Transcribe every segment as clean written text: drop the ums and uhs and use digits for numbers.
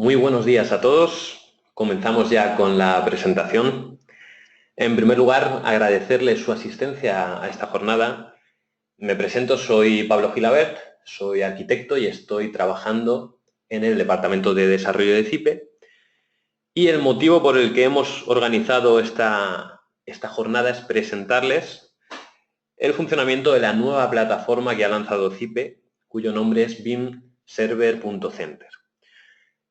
Muy buenos días a todos. Comenzamos ya con la presentación. En primer lugar, agradecerles su asistencia a esta jornada. Me presento, soy Pablo Gilabert, soy arquitecto y estoy trabajando en el Departamento de Desarrollo de CIPE. Y el motivo por el que hemos organizado esta jornada es presentarles el funcionamiento de la nueva plataforma que ha lanzado CIPE, cuyo nombre es bimserver.center.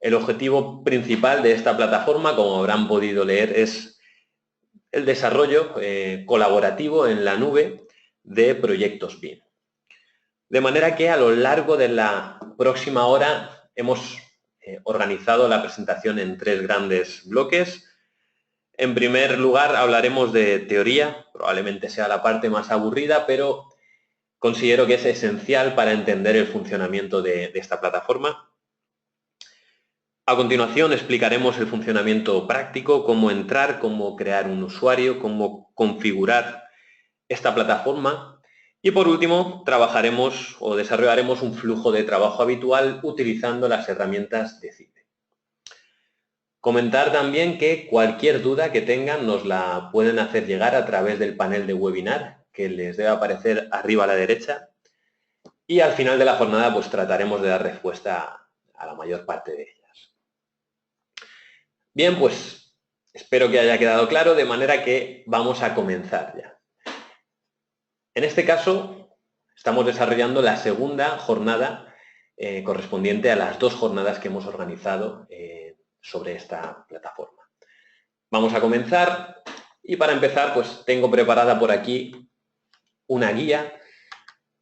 El objetivo principal de esta plataforma, como habrán podido leer, es el desarrollo colaborativo en la nube de proyectos BIM. De manera que a lo largo de la próxima hora hemos organizado la presentación en 3 grandes bloques. En primer lugar hablaremos de teoría, probablemente sea la parte más aburrida, pero considero que es esencial para entender el funcionamiento de esta plataforma. A continuación explicaremos el funcionamiento práctico, cómo entrar, cómo crear un usuario, cómo configurar esta plataforma y por último trabajaremos o desarrollaremos un flujo de trabajo habitual utilizando las herramientas de CIPE. Comentar también que cualquier duda que tengan nos la pueden hacer llegar a través del panel de webinar que les debe aparecer arriba a la derecha y al final de la jornada pues trataremos de dar respuesta a la mayor parte de ellas. Bien, pues espero que haya quedado claro, de manera que vamos a comenzar ya. En este caso, estamos desarrollando la segunda jornada correspondiente a las 2 jornadas que hemos organizado sobre esta plataforma. Vamos a comenzar y para empezar, pues tengo preparada por aquí una guía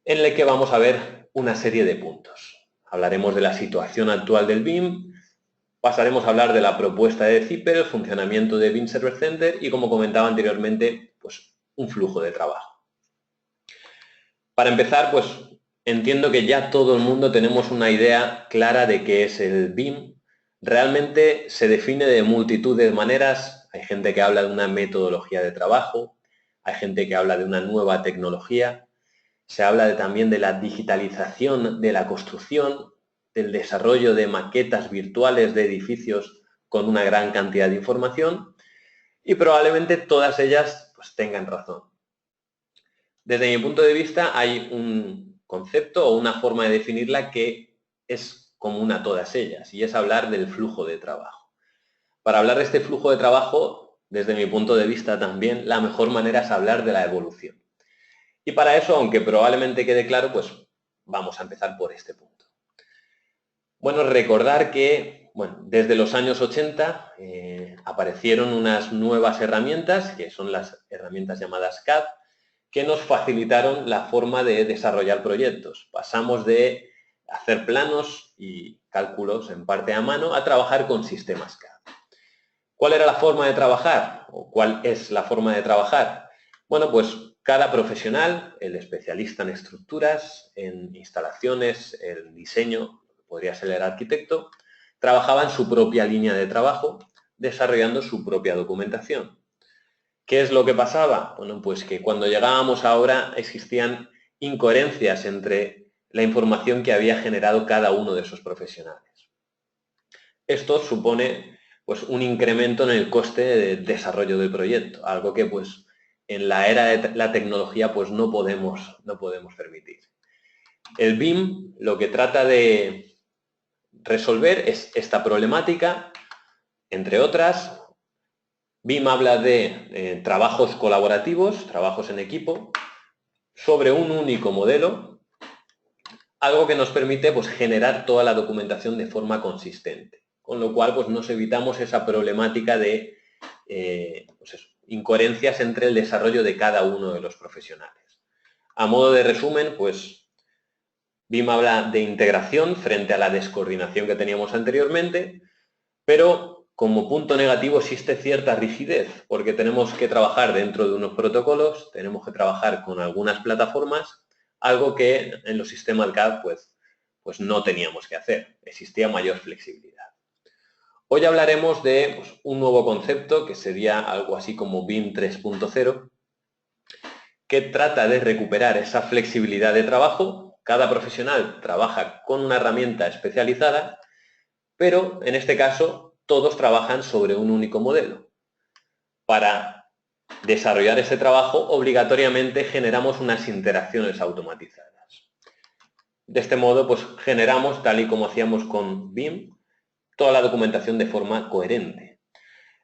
en la que vamos a ver una serie de puntos. Hablaremos de la situación actual del BIM, pasaremos a hablar de la propuesta de CIPE, el funcionamiento de BIM Server Center y, como comentaba anteriormente, pues un flujo de trabajo. Para empezar, pues entiendo que ya todo el mundo tenemos una idea clara de qué es el BIM. Realmente se define de multitud de maneras. Hay gente que habla de una metodología de trabajo, hay gente que habla de una nueva tecnología, se habla también de la digitalización de la construcción, del desarrollo de maquetas virtuales de edificios con una gran cantidad de información y probablemente todas ellas pues, tengan razón. Desde mi punto de vista hay un concepto o una forma de definirla que es común a todas ellas y es hablar del flujo de trabajo. Para hablar de este flujo de trabajo, desde mi punto de vista también, la mejor manera es hablar de la evolución. Y para eso, aunque probablemente quede claro, pues vamos a empezar por este punto. Bueno, recordar que desde los años 80 aparecieron unas nuevas herramientas, que son las herramientas llamadas CAD, que nos facilitaron la forma de desarrollar proyectos. Pasamos de hacer planos y cálculos en parte a mano a trabajar con sistemas CAD. ¿Cuál era la forma de trabajar? ¿O cuál es la forma de trabajar? Bueno, pues cada profesional, el especialista en estructuras, en instalaciones, en diseño, podría ser el arquitecto, trabajaba en su propia línea de trabajo, desarrollando su propia documentación. ¿Qué es lo que pasaba? Bueno, pues que cuando llegábamos ahora existían incoherencias entre la información que había generado cada uno de esos profesionales. Esto supone pues, un incremento en el coste de desarrollo del proyecto, algo que pues, en la era de la tecnología pues, no podemos permitir. El BIM lo que trata de resolver es esta problemática, entre otras. BIM habla de trabajos colaborativos, trabajos en equipo, sobre un único modelo, algo que nos permite pues, generar toda la documentación de forma consistente, con lo cual pues, nos evitamos esa problemática de incoherencias entre el desarrollo de cada uno de los profesionales. A modo de resumen, pues BIM habla de integración frente a la descoordinación que teníamos anteriormente, pero como punto negativo existe cierta rigidez, porque tenemos que trabajar dentro de unos protocolos, tenemos que trabajar con algunas plataformas, algo que en los sistemas CAD pues no teníamos que hacer, existía mayor flexibilidad. Hoy hablaremos de un nuevo concepto que sería algo así como BIM 3.0, que trata de recuperar esa flexibilidad de trabajo. Cada profesional trabaja con una herramienta especializada, pero en este caso todos trabajan sobre un único modelo. Para desarrollar ese trabajo, obligatoriamente generamos unas interacciones automatizadas. De este modo, pues generamos, tal y como hacíamos con BIM, toda la documentación de forma coherente.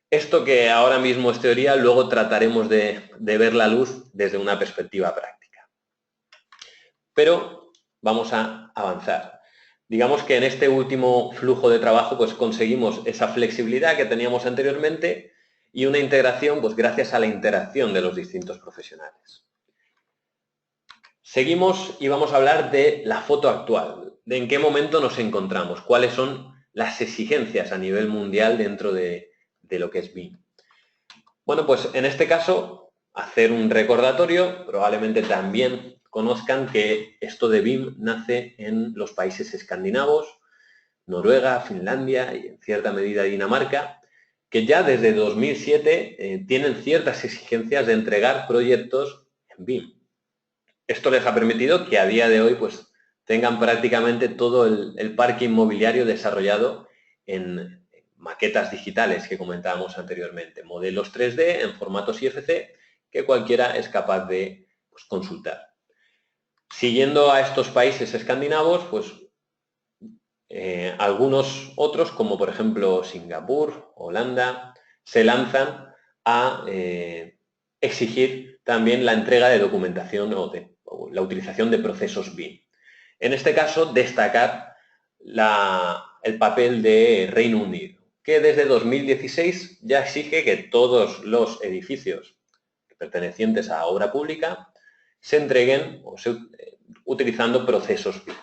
Esto que ahora mismo es teoría, luego trataremos de ver la luz desde una perspectiva práctica. Pero vamos a avanzar. Digamos que en este último flujo de trabajo pues conseguimos esa flexibilidad que teníamos anteriormente y una integración pues gracias a la interacción de los distintos profesionales. Seguimos y vamos a hablar de la foto actual, de en qué momento nos encontramos, cuáles son las exigencias a nivel mundial dentro de lo que es BIM. Bueno, pues en este caso, hacer un recordatorio, probablemente también conozcan que esto de BIM nace en los países escandinavos, Noruega, Finlandia y en cierta medida Dinamarca, que ya desde 2007 tienen ciertas exigencias de entregar proyectos en BIM. Esto les ha permitido que a día de hoy pues, tengan prácticamente todo el parque inmobiliario desarrollado en maquetas digitales que comentábamos anteriormente, modelos 3D en formatos IFC que cualquiera es capaz de pues, consultar. Siguiendo a estos países escandinavos, pues algunos otros, como por ejemplo Singapur, Holanda, se lanzan a exigir también la entrega de documentación o la utilización de procesos BIM. En este caso, destacar el papel de Reino Unido, que desde 2016 ya exige que todos los edificios pertenecientes a obra pública se entreguen utilizando procesos BIM.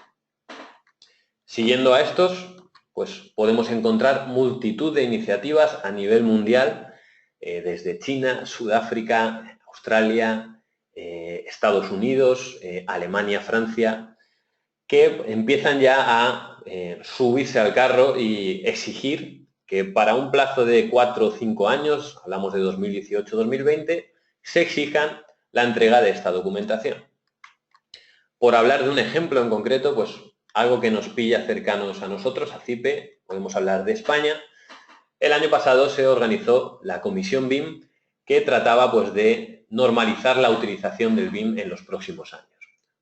Siguiendo a estos, pues podemos encontrar multitud de iniciativas a nivel mundial, desde China, Sudáfrica, Australia, Estados Unidos, Alemania, Francia, que empiezan ya a subirse al carro y exigir que para un plazo de 4 o 5 años, hablamos de 2018-2020, se exijan la entrega de esta documentación. Por hablar de un ejemplo en concreto, pues algo que nos pilla cercanos a nosotros, a CIPE, podemos hablar de España. El año pasado se organizó la Comisión BIM que trataba pues, de normalizar la utilización del BIM en los próximos años.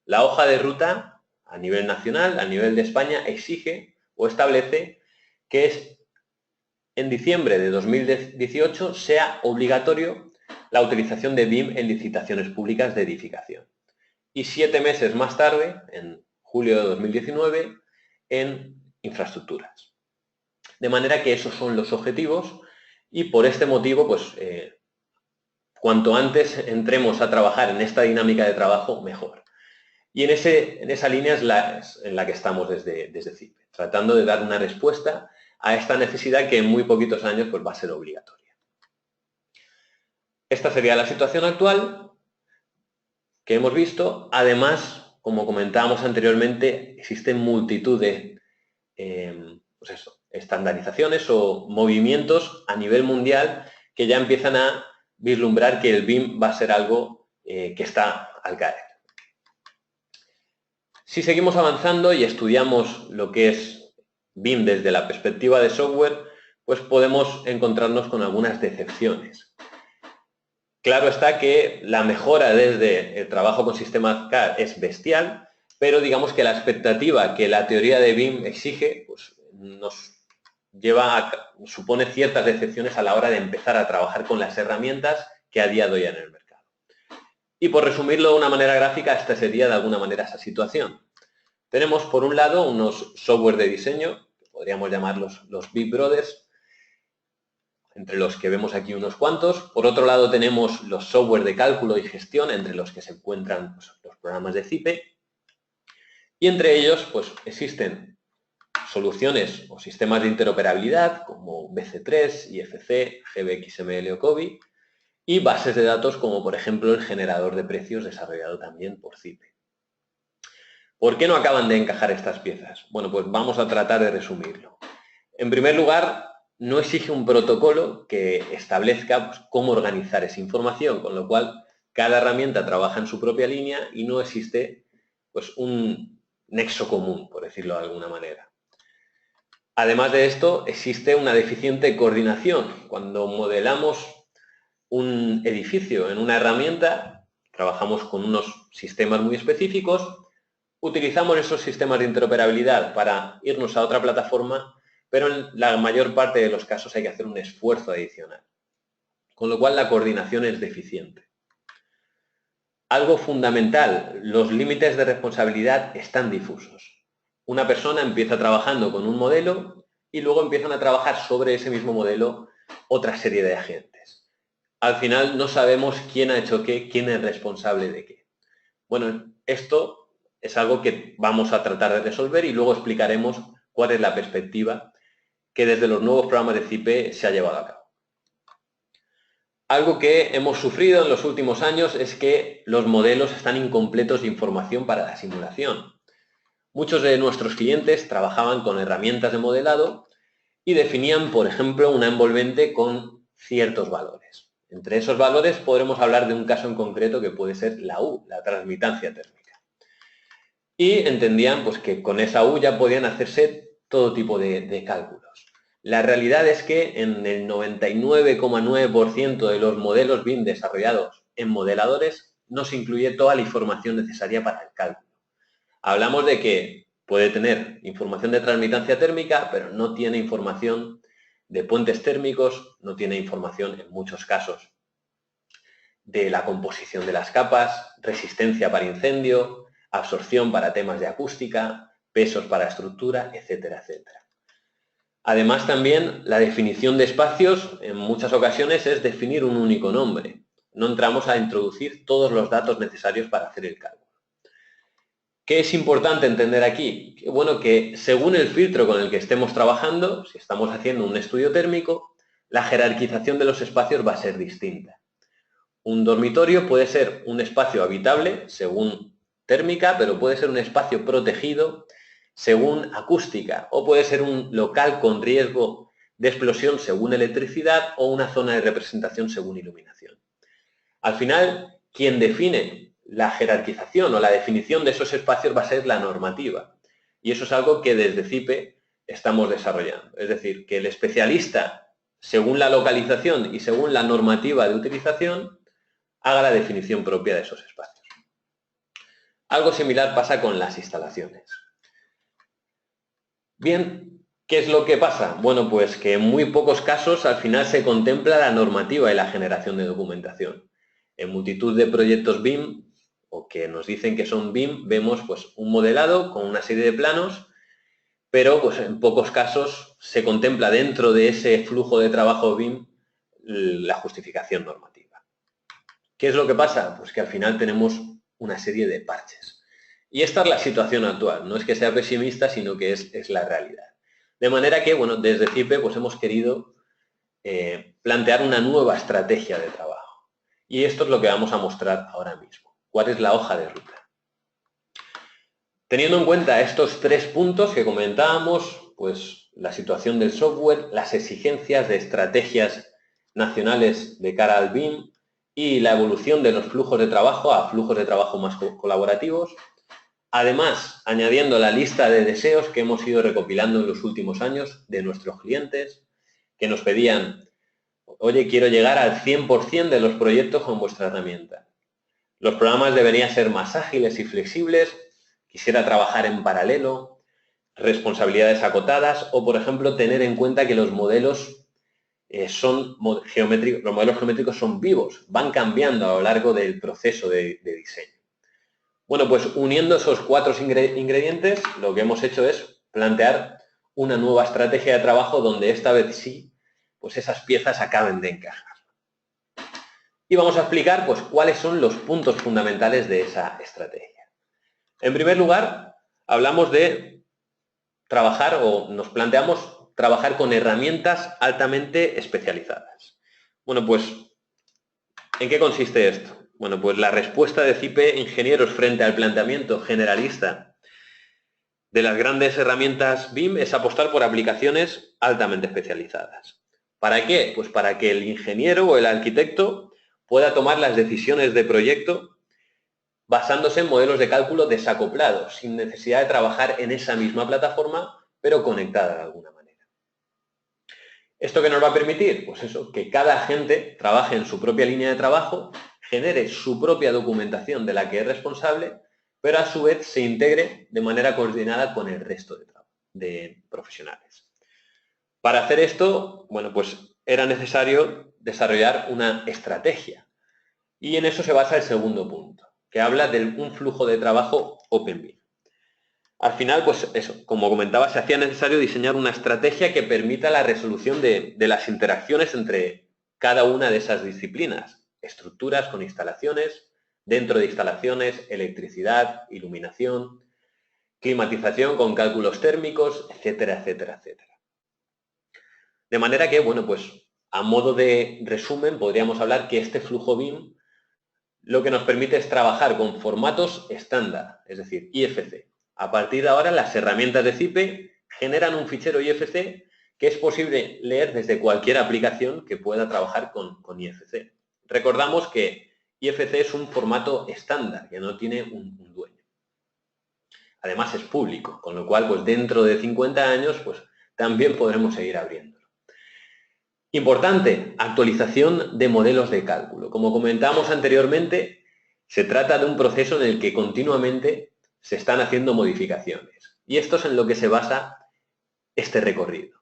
La hoja de ruta a nivel nacional, a nivel de España, exige o establece que en diciembre de 2018 sea obligatorio la utilización de BIM en licitaciones públicas de edificación. Y 7 meses más tarde, en julio de 2019, en infraestructuras. De manera que esos son los objetivos y por este motivo, pues, cuanto antes entremos a trabajar en esta dinámica de trabajo, mejor. Y en esa línea es en la que estamos desde CIPE, tratando de dar una respuesta a esta necesidad que en muy poquitos años pues, va a ser obligatoria. Esta sería la situación actual que hemos visto. Además, como comentábamos anteriormente, existen multitud de estandarizaciones o movimientos a nivel mundial que ya empiezan a vislumbrar que el BIM va a ser algo que está al caer. Si seguimos avanzando y estudiamos lo que es BIM desde la perspectiva de software, pues podemos encontrarnos con algunas decepciones. Claro está que la mejora desde el trabajo con sistemas CAD es bestial, pero digamos que la expectativa que la teoría de BIM exige pues, supone ciertas decepciones a la hora de empezar a trabajar con las herramientas que a día de hoy hay en el mercado. Y por resumirlo de una manera gráfica, esta sería de alguna manera esa situación. Tenemos por un lado unos software de diseño, que podríamos llamarlos los Big Brothers, entre los que vemos aquí unos cuantos. Por otro lado tenemos los software de cálculo y gestión, entre los que se encuentran pues, los programas de CIPE. Y entre ellos pues, existen soluciones o sistemas de interoperabilidad como BC3, IFC, GBXML o COBI y bases de datos como por ejemplo el generador de precios desarrollado también por CIPE. ¿Por qué no acaban de encajar estas piezas? Bueno, pues vamos a tratar de resumirlo. En primer lugar, no exige un protocolo que establezca pues, cómo organizar esa información, con lo cual cada herramienta trabaja en su propia línea y no existe pues, un nexo común, por decirlo de alguna manera. Además de esto, existe una deficiente coordinación. Cuando modelamos un edificio en una herramienta, trabajamos con unos sistemas muy específicos, utilizamos esos sistemas de interoperabilidad para irnos a otra plataforma, pero en la mayor parte de los casos hay que hacer un esfuerzo adicional. Con lo cual la coordinación es deficiente. Algo fundamental, los límites de responsabilidad están difusos. Una persona empieza trabajando con un modelo y luego empiezan a trabajar sobre ese mismo modelo otra serie de agentes. Al final no sabemos quién ha hecho qué, quién es responsable de qué. Bueno, esto es algo que vamos a tratar de resolver y luego explicaremos cuál es la perspectiva que desde los nuevos programas de CIPE se ha llevado a cabo. Algo que hemos sufrido en los últimos años es que los modelos están incompletos de información para la simulación. Muchos de nuestros clientes trabajaban con herramientas de modelado y definían, por ejemplo, una envolvente con ciertos valores. Entre esos valores podremos hablar de un caso en concreto que puede ser la U, la transmitancia térmica. Y entendían pues, que con esa U ya podían hacerse todo tipo de cálculos. La realidad es que en el 99,9% de los modelos BIM desarrollados en modeladores no se incluye toda la información necesaria para el cálculo. Hablamos de que puede tener información de transmitancia térmica, pero no tiene información de puentes térmicos, no tiene información en muchos casos de la composición de las capas, resistencia para incendio, absorción para temas de acústica, pesos para estructura, etcétera, etcétera. Además, también la definición de espacios en muchas ocasiones es definir un único nombre. No entramos a introducir todos los datos necesarios para hacer el cálculo. ¿Qué es importante entender aquí? Bueno, que según el filtro con el que estemos trabajando, si estamos haciendo un estudio térmico, la jerarquización de los espacios va a ser distinta. Un dormitorio puede ser un espacio habitable según térmica, pero puede ser un espacio protegido según acústica, o puede ser un local con riesgo de explosión según electricidad o una zona de representación según iluminación. Al final, quien define la jerarquización o la definición de esos espacios va a ser la normativa. Y eso es algo que desde CIPE estamos desarrollando. Es decir, que el especialista, según la localización y según la normativa de utilización, haga la definición propia de esos espacios. Algo similar pasa con las instalaciones. Bien, ¿qué es lo que pasa? Bueno, pues que en muy pocos casos al final se contempla la normativa y la generación de documentación. En multitud de proyectos BIM, o que nos dicen que son BIM, vemos pues, un modelado con una serie de planos, pero pues, en pocos casos se contempla dentro de ese flujo de trabajo BIM la justificación normativa. ¿Qué es lo que pasa? Pues que al final tenemos una serie de parches. Y esta es la situación actual. No es que sea pesimista, sino que es la realidad. De manera que, bueno, desde CIPE pues, hemos querido plantear una nueva estrategia de trabajo. Y esto es lo que vamos a mostrar ahora mismo. ¿Cuál es la hoja de ruta? Teniendo en cuenta estos 3 puntos que comentábamos, pues la situación del software, las exigencias de estrategias nacionales de cara al BIM y la evolución de los flujos de trabajo a flujos de trabajo más colaborativos, además añadiendo la lista de deseos que hemos ido recopilando en los últimos años de nuestros clientes que nos pedían: oye, quiero llegar al 100% de los proyectos con vuestra herramienta. Los programas deberían ser más ágiles y flexibles, quisiera trabajar en paralelo, responsabilidades acotadas o, por ejemplo, tener en cuenta que los modelos geométricos, los modelos geométricos son vivos, van cambiando a lo largo del proceso de diseño. Bueno, pues uniendo esos 4 ingredientes, lo que hemos hecho es plantear una nueva estrategia de trabajo donde esta vez sí, pues esas piezas acaben de encajar. Y vamos a explicar pues cuáles son los puntos fundamentales de esa estrategia. En primer lugar, hablamos de trabajar o nos planteamos trabajar con herramientas altamente especializadas. Bueno, pues, ¿en qué consiste esto? Bueno, pues la respuesta de CIPE Ingenieros frente al planteamiento generalista de las grandes herramientas BIM es apostar por aplicaciones altamente especializadas. ¿Para qué? Pues para que el ingeniero o el arquitecto pueda tomar las decisiones de proyecto basándose en modelos de cálculo desacoplados, sin necesidad de trabajar en esa misma plataforma, pero conectada de alguna manera. ¿Esto qué nos va a permitir? Pues eso, que cada agente trabaje en su propia línea de trabajo, genere su propia documentación de la que es responsable, pero a su vez se integre de manera coordinada con el resto de profesionales. Para hacer esto, bueno, pues era necesario desarrollar una estrategia. Y en eso se basa el segundo punto, que habla de un flujo de trabajo OpenBIM. Al final, pues eso, como comentaba, se hacía necesario diseñar una estrategia que permita la resolución de las interacciones entre cada una de esas disciplinas. Estructuras con instalaciones, dentro de instalaciones, electricidad, iluminación, climatización con cálculos térmicos, etcétera, etcétera, etcétera. De manera que, bueno, pues a modo de resumen, podríamos hablar que este flujo BIM lo que nos permite es trabajar con formatos estándar, es decir, IFC. A partir de ahora, las herramientas de CIPE generan un fichero IFC que es posible leer desde cualquier aplicación que pueda trabajar con IFC. Recordamos que IFC es un formato estándar, que no tiene un dueño. Además es público, con lo cual, pues dentro de 50 años, pues también podremos seguir abriéndolo. Importante, actualización de modelos de cálculo. Como comentamos anteriormente, se trata de un proceso en el que continuamente se están haciendo modificaciones. Y esto es en lo que se basa este recorrido.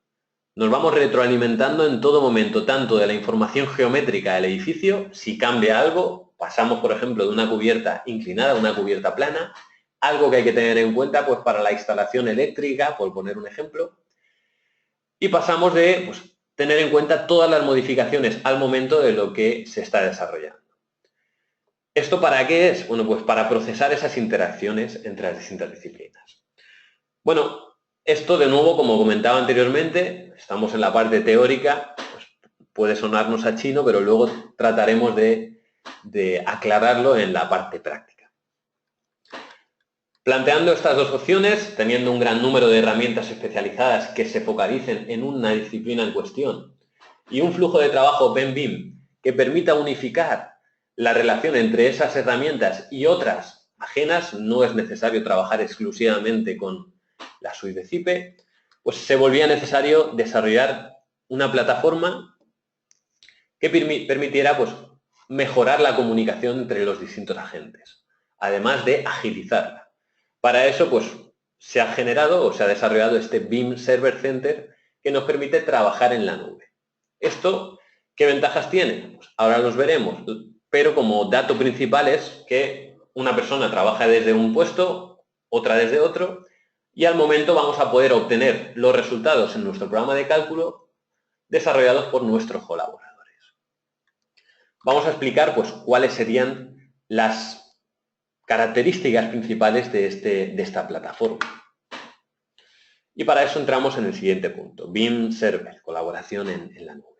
Nos vamos retroalimentando en todo momento, tanto de la información geométrica del edificio, si cambia algo, pasamos, por ejemplo, de una cubierta inclinada a una cubierta plana, algo que hay que tener en cuenta pues, para la instalación eléctrica, por poner un ejemplo, y pasamos de pues, tener en cuenta todas las modificaciones al momento de lo que se está desarrollando. ¿Esto para qué es? Bueno, pues para procesar esas interacciones entre las distintas disciplinas. Bueno, esto de nuevo, como comentaba anteriormente, estamos en la parte teórica, pues puede sonarnos a chino, pero luego trataremos de aclararlo en la parte práctica. Planteando estas dos opciones, teniendo un gran número de herramientas especializadas que se focalicen en una disciplina en cuestión y un flujo de trabajo BIM que permita unificar la relación entre esas herramientas y otras ajenas, no es necesario trabajar exclusivamente con la suite de CIPE, pues se volvía necesario desarrollar una plataforma que permitiera pues, mejorar la comunicación entre los distintos agentes, además de agilizarla. Para eso, pues, se ha generado o se ha desarrollado este BIM Server Center que nos permite trabajar en la nube. ¿Esto qué ventajas tiene? Pues ahora los veremos, pero como dato principal es que una persona trabaja desde un puesto, otra desde otro, y al momento vamos a poder obtener los resultados en nuestro programa de cálculo desarrollados por nuestros colaboradores. Vamos a explicar pues, cuáles serían las características principales de esta plataforma. Y para eso entramos en el siguiente punto, BIM Server, colaboración en la nube.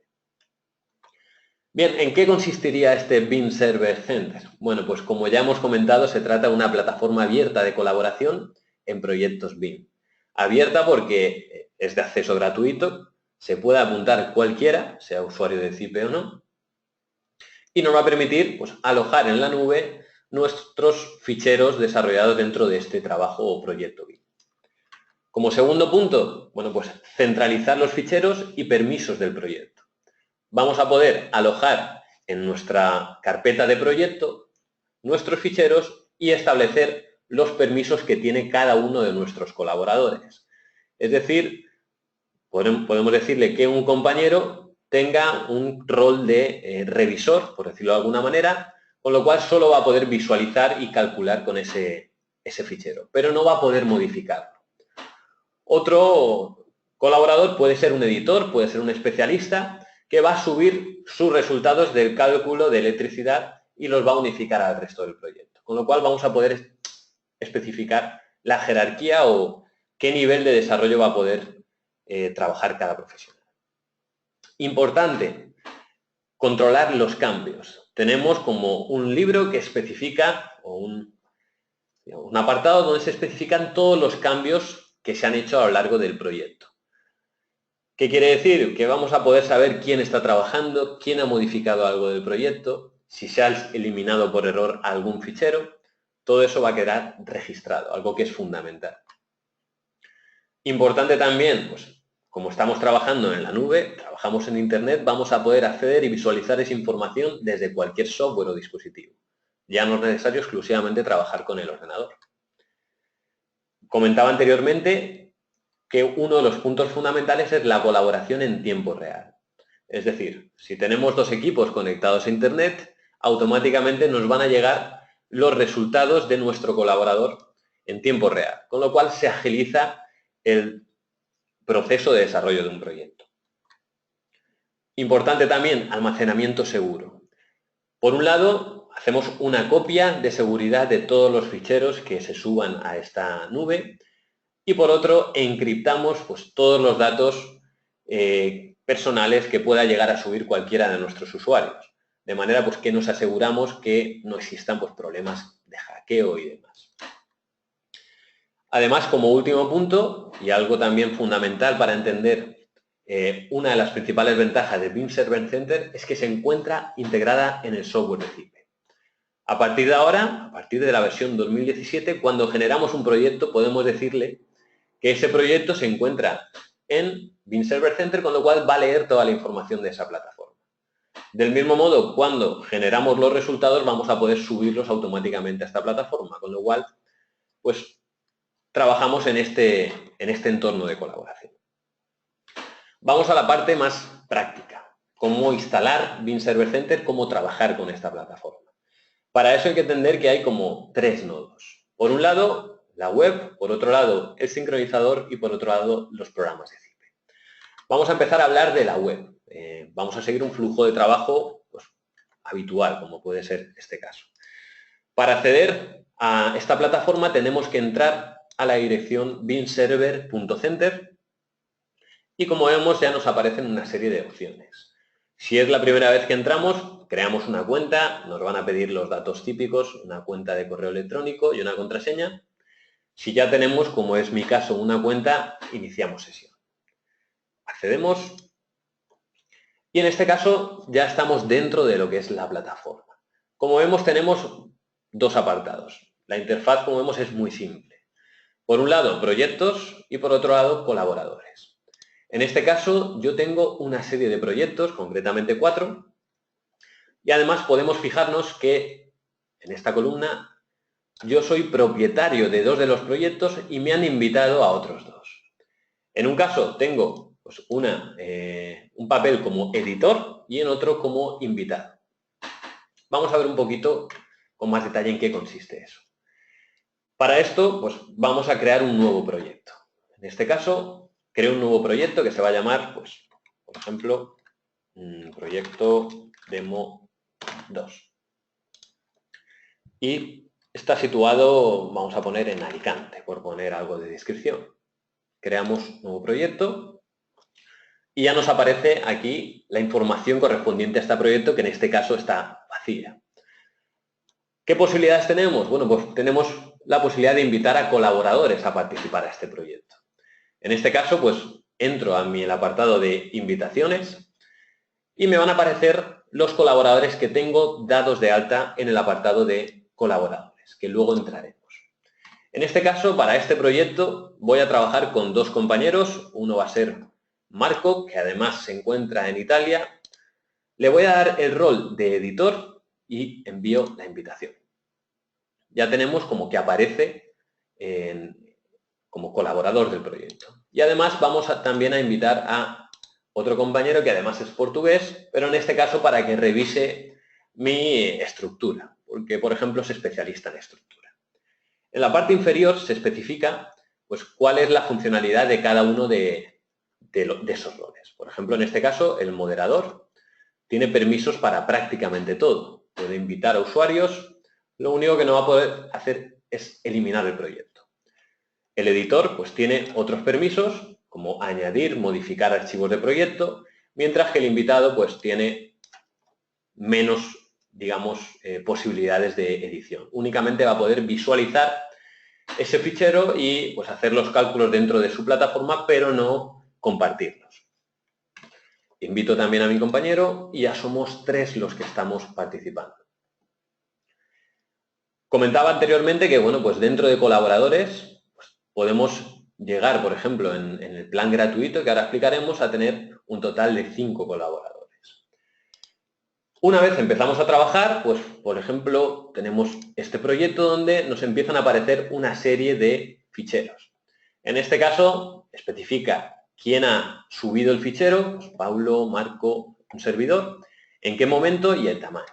Bien, ¿en qué consistiría este BIM Server Center? Bueno, pues como ya hemos comentado, se trata de una plataforma abierta de colaboración en proyectos BIM. Abierta porque es de acceso gratuito, se puede apuntar cualquiera, sea usuario de CIPE o no, y nos va a permitir pues, alojar en la nube nuestros ficheros desarrollados dentro de este trabajo o proyecto BIM. Como segundo punto, bueno, pues centralizar los ficheros y permisos del proyecto. Vamos a poder alojar en nuestra carpeta de proyecto nuestros ficheros y establecer los permisos que tiene cada uno de nuestros colaboradores. Es decir, podemos decirle que un compañero tenga un rol de revisor, por decirlo de alguna manera, con lo cual solo va a poder visualizar y calcular con ese fichero, pero no va a poder modificarlo. Otro colaborador puede ser un editor, puede ser un especialista, que va a subir sus resultados del cálculo de electricidad y los va a unificar al resto del proyecto. Con lo cual vamos a poder especificar la jerarquía o qué nivel de desarrollo va a poder trabajar cada profesional. Importante, controlar los cambios. Tenemos como un libro que especifica, o un apartado donde se especifican todos los cambios que se han hecho a lo largo del proyecto. ¿Qué quiere decir? Que vamos a poder saber quién está trabajando, quién ha modificado algo del proyecto, si se ha eliminado por error algún fichero. Todo eso va a quedar registrado, algo que es fundamental. Importante también, pues, como estamos trabajando en la nube, trabajamos en Internet, vamos a poder acceder y visualizar esa información desde cualquier software o dispositivo. Ya no es necesario exclusivamente trabajar con el ordenador. Comentaba anteriormente que uno de los puntos fundamentales es la colaboración en tiempo real. Es decir, si tenemos dos equipos conectados a Internet, automáticamente nos van a llegar los resultados de nuestro colaborador en tiempo real, con lo cual se agiliza el proceso de desarrollo de un proyecto. Importante también, almacenamiento seguro. Por un lado, hacemos una copia de seguridad de todos los ficheros que se suban a esta nube y por otro, encriptamos pues, todos los datos personales que pueda llegar a subir cualquiera de nuestros usuarios. De manera pues, que nos aseguramos que no existan pues, problemas de hackeo y demás. Además, como último punto, y algo también fundamental para entender una de las principales ventajas de BIM Server Center es que se encuentra integrada en el software de Cipe. A partir de ahora, a partir de la versión 2017, cuando generamos un proyecto podemos decirle que ese proyecto se encuentra en BIM Server Center, con lo cual va a leer toda la información de esa plataforma. Del mismo modo, cuando generamos los resultados vamos a poder subirlos automáticamente a esta plataforma, con lo cual, pues, trabajamos en este entorno de colaboración. Vamos a la parte más práctica, cómo instalar BIM Server Center, cómo trabajar con esta plataforma. Para eso hay que entender que hay como tres nodos. Por un lado, la web, por otro lado, el sincronizador y por otro lado, los programas de Cipe. Vamos a empezar a hablar de la web. Vamos a seguir un flujo de trabajo pues, habitual, como puede ser este caso. Para acceder a esta plataforma tenemos que entrar a la dirección bimserver.center y como vemos ya nos aparecen una serie de opciones. Si es la primera vez que entramos, creamos una cuenta, nos van a pedir los datos típicos, una cuenta de correo electrónico y una contraseña. Si ya tenemos, como es mi caso, una cuenta, iniciamos sesión. Accedemos y en este caso ya estamos dentro de lo que es la plataforma. Como vemos tenemos dos apartados. La interfaz, como vemos, es muy simple. Por un lado, proyectos y por otro lado, colaboradores. En este caso, yo tengo una serie de proyectos, concretamente 4, y además podemos fijarnos que en esta columna yo soy propietario de 2 de los proyectos y me han invitado a otros 2. En un caso tengo pues, un papel como editor y en otro como invitado. Vamos a ver un poquito con más detalle en qué consiste eso. Para esto, pues vamos a crear un nuevo proyecto. En este caso, creo un nuevo proyecto que se va a llamar, pues, por ejemplo, proyecto demo 2. Y está situado, vamos a poner en Alicante, por poner algo de descripción. Creamos un nuevo proyecto y ya nos aparece aquí la información correspondiente a este proyecto, que en este caso está vacía. ¿Qué posibilidades tenemos? Bueno, pues tenemos la posibilidad de invitar a colaboradores a participar a este proyecto. En este caso, pues entro a el apartado de invitaciones y me van a aparecer los colaboradores que tengo dados de alta en el apartado de colaboradores, que luego entraremos. En este caso, para este proyecto, voy a trabajar con 2 compañeros. Uno va a ser Marco, que además se encuentra en Italia. Le voy a dar el rol de editor y envío la invitación. Ya tenemos como que aparece como colaborador del proyecto. Y además vamos también a invitar a otro compañero que además es portugués, pero en este caso para que revise mi estructura, porque por ejemplo es especialista en estructura. En la parte inferior se especifica pues, cuál es la funcionalidad de cada uno de esos roles. Por ejemplo, en este caso, el moderador tiene permisos para prácticamente todo. Puede invitar a usuarios, lo único que no va a poder hacer es eliminar el proyecto. El editor pues, tiene otros permisos, como añadir, modificar archivos de proyecto, mientras que el invitado pues, tiene menos, digamos, posibilidades de edición. Únicamente va a poder visualizar ese fichero y pues, hacer los cálculos dentro de su plataforma, pero no compartirlos. Invito también a mi compañero y ya somos 3 los que estamos participando. Comentaba anteriormente que, bueno, pues dentro de colaboradores pues, podemos llegar, por ejemplo, en el plan gratuito, que ahora explicaremos, a tener un total de 5 colaboradores. Una vez empezamos a trabajar, pues, por ejemplo, tenemos este proyecto donde nos empiezan a aparecer una serie de ficheros. En este caso, especifica quién ha subido el fichero, pues Paulo, Marco, un servidor, en qué momento y el tamaño.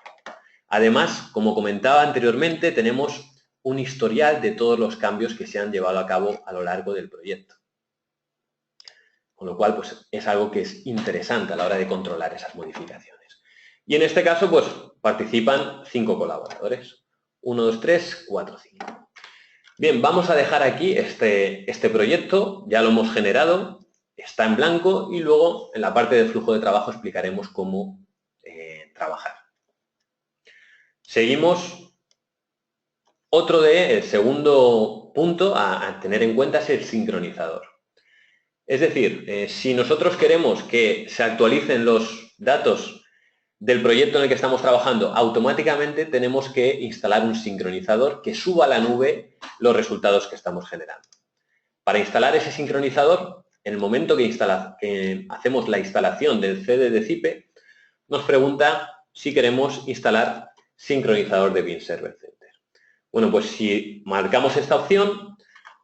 Además, como comentaba anteriormente, tenemos un historial de todos los cambios que se han llevado a cabo a lo largo del proyecto. Con lo cual, pues, es algo que es interesante a la hora de controlar esas modificaciones. Y en este caso, pues, participan 5 colaboradores. 1, 2, 3, 4, 5. Bien, vamos a dejar aquí este proyecto, ya lo hemos generado, está en blanco y luego en la parte de flujo de trabajo explicaremos cómo trabajar. Seguimos. El segundo punto a tener en cuenta es el sincronizador. Es decir, si nosotros queremos que se actualicen los datos del proyecto en el que estamos trabajando, automáticamente tenemos que instalar un sincronizador que suba a la nube los resultados que estamos generando. Para instalar ese sincronizador, en el momento que hacemos la instalación del CD de Zipe, nos pregunta si queremos instalar sincronizador de Beam Server Center. Bueno, pues si marcamos esta opción,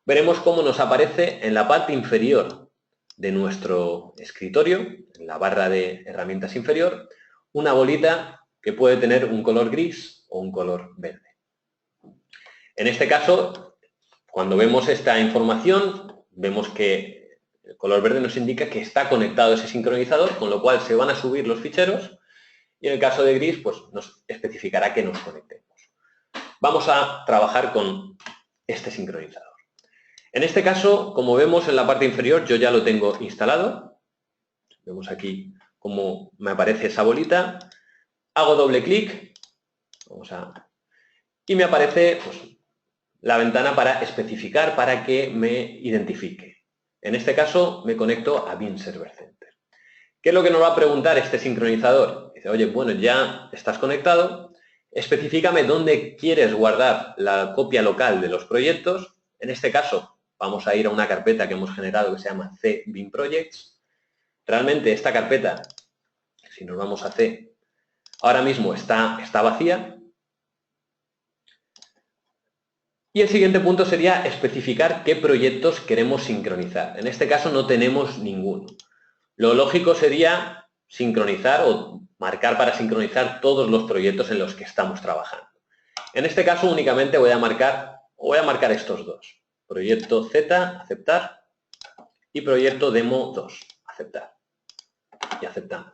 veremos cómo nos aparece en la parte inferior de nuestro escritorio, en la barra de herramientas inferior, una bolita que puede tener un color gris o un color verde. En este caso, cuando vemos esta información, vemos que el color verde nos indica que está conectado ese sincronizador, con lo cual se van a subir los ficheros, y en el caso de gris, pues nos especificará que nos conectemos. Vamos a trabajar con este sincronizador. En este caso, como vemos en la parte inferior, yo ya lo tengo instalado. Vemos aquí cómo me aparece esa bolita. Hago doble clic. Y me aparece, pues, la ventana para especificar, para que me identifique. En este caso, me conecto a Beam Server Center. ¿Qué es lo que nos va a preguntar este sincronizador? Dice, oye, bueno, ya estás conectado. Especifícame dónde quieres guardar la copia local de los proyectos. En este caso, vamos a ir a una carpeta que hemos generado que se llama C Beam Projects. Realmente esta carpeta, si nos vamos a C, ahora mismo está vacía. Y el siguiente punto sería especificar qué proyectos queremos sincronizar. En este caso no tenemos ninguno. Lo lógico sería sincronizar o marcar para sincronizar todos los proyectos en los que estamos trabajando. En este caso únicamente voy a marcar estos dos. Proyecto Z, aceptar, y proyecto demo 2, aceptar. Y aceptamos.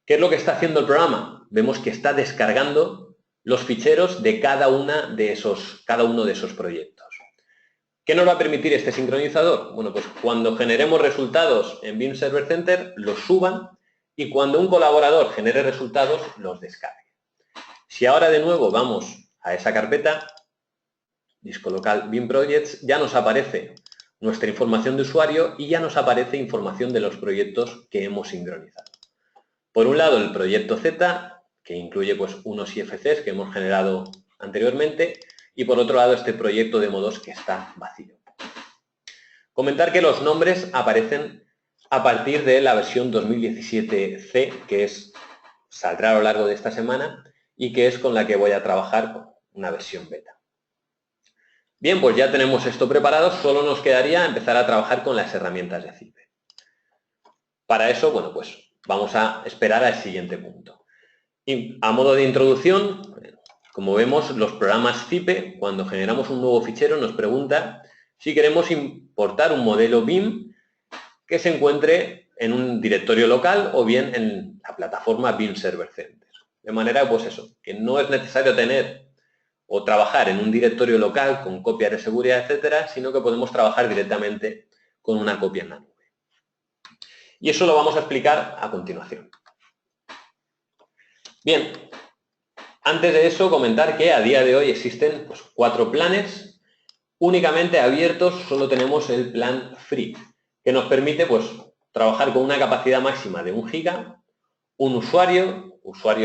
¿Qué es lo que está haciendo el programa? Vemos que está descargando los ficheros de cada uno de esos proyectos. ¿Qué nos va a permitir este sincronizador? Bueno, pues cuando generemos resultados en Beam Server Center, los suban, y cuando un colaborador genere resultados, los descargue. Si ahora de nuevo vamos a esa carpeta, disco local Beam Projects, ya nos aparece nuestra información de usuario y ya nos aparece información de los proyectos que hemos sincronizado. Por un lado, el proyecto Z, que incluye, pues, unos IFCs que hemos generado anteriormente, y por otro lado este proyecto demo 2 que está vacío. Comentar que los nombres aparecen a partir de la versión 2017C, que saldrá a lo largo de esta semana y que es con la que voy a trabajar con una versión beta. Bien, pues ya tenemos esto preparado, solo nos quedaría empezar a trabajar con las herramientas de Zipe. Para eso, bueno, pues vamos a esperar al siguiente punto. Y a modo de introducción, como vemos, los programas Zipe, cuando generamos un nuevo fichero, nos pregunta si queremos importar un modelo Beam que se encuentre en un directorio local o bien en la plataforma Beam Server Center. De manera, pues eso, que no es necesario tener o trabajar en un directorio local con copias de seguridad, etcétera, sino que podemos trabajar directamente con una copia en la nube. Y eso lo vamos a explicar a continuación. Bien, antes de eso, comentar que a día de hoy existen, pues, 4 planes. Únicamente abiertos solo tenemos el plan Free, que nos permite, pues, trabajar con una capacidad máxima de 1 giga, un usuario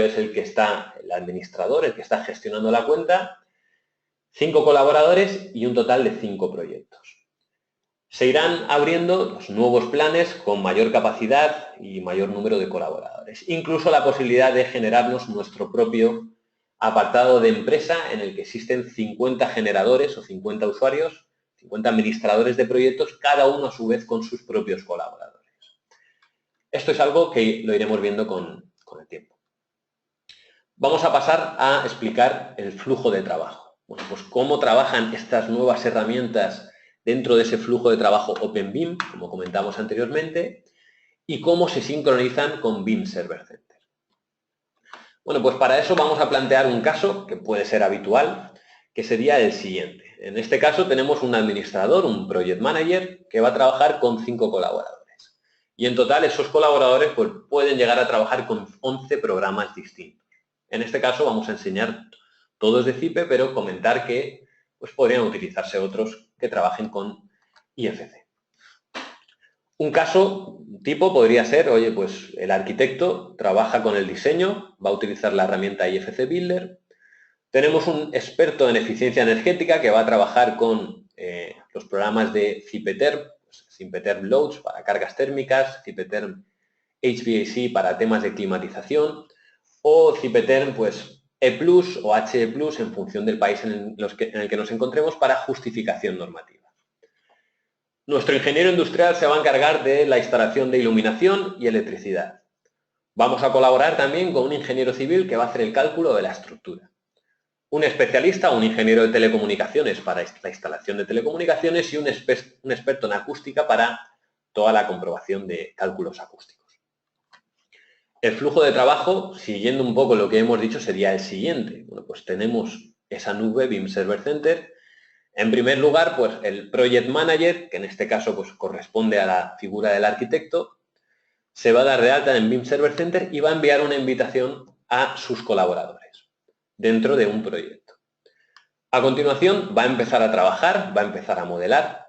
es el que está, el administrador, el que está gestionando la cuenta, 5 colaboradores y un total de 5 proyectos. Se irán abriendo los nuevos planes con mayor capacidad y mayor número de colaboradores. Incluso la posibilidad de generarnos nuestro propio apartado de empresa en el que existen 50 generadores o 50 usuarios, 50 administradores de proyectos, cada uno a su vez con sus propios colaboradores. Esto es algo que lo iremos viendo con el tiempo. Vamos a pasar a explicar el flujo de trabajo. Bueno, pues cómo trabajan estas nuevas herramientas dentro de ese flujo de trabajo OpenBIM, como comentamos anteriormente, y cómo se sincronizan con BIM Server Center. Bueno, pues para eso vamos a plantear un caso que puede ser habitual, que sería el siguiente. En este caso tenemos un administrador, un project manager, que va a trabajar con 5 colaboradores. Y en total esos colaboradores pues, pueden llegar a trabajar con 11 programas distintos. En este caso vamos a enseñar todos de CIPE, pero comentar que pues, podrían utilizarse otros que trabajen con IFC. Un caso tipo podría ser, oye, pues el arquitecto trabaja con el diseño, va a utilizar la herramienta IFC Builder. Tenemos un experto en eficiencia energética que va a trabajar con los programas de CIPETERM, pues, CIPETERM Loads para cargas térmicas, CIPETERM HVAC para temas de climatización, o CIPETERM, pues E+, o HE+, en función del país en el que nos encontremos para justificación normativa. Nuestro ingeniero industrial se va a encargar de la instalación de iluminación y electricidad. Vamos a colaborar también con un ingeniero civil que va a hacer el cálculo de la estructura. Un especialista, un ingeniero de telecomunicaciones para la instalación de telecomunicaciones y un experto en acústica para toda la comprobación de cálculos acústicos. El flujo de trabajo, siguiendo un poco lo que hemos dicho, sería el siguiente. Bueno, pues tenemos esa nube BIM Server Center. En primer lugar, pues el Project Manager, que en este caso pues, corresponde a la figura del arquitecto, se va a dar de alta en BIM Server Center y va a enviar una invitación a sus colaboradores dentro de un proyecto. A continuación, va a empezar a trabajar, va a empezar a modelar.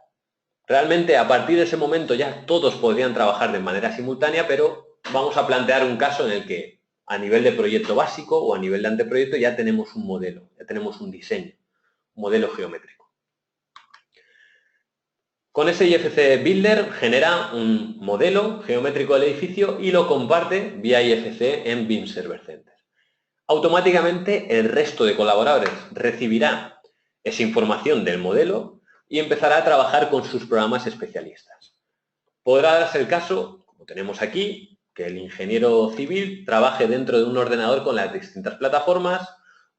Realmente, a partir de ese momento ya todos podrían trabajar de manera simultánea, pero vamos a plantear un caso en el que a nivel de proyecto básico o a nivel de anteproyecto ya tenemos un modelo, ya tenemos un diseño, un modelo geométrico. Con ese IFC Builder genera un modelo geométrico del edificio y lo comparte vía IFC en BIM Server Center. Automáticamente el resto de colaboradores recibirá esa información del modelo y empezará a trabajar con sus programas especialistas. Podrá darse el caso, como tenemos aquí, que el ingeniero civil trabaje dentro de un ordenador con las distintas plataformas,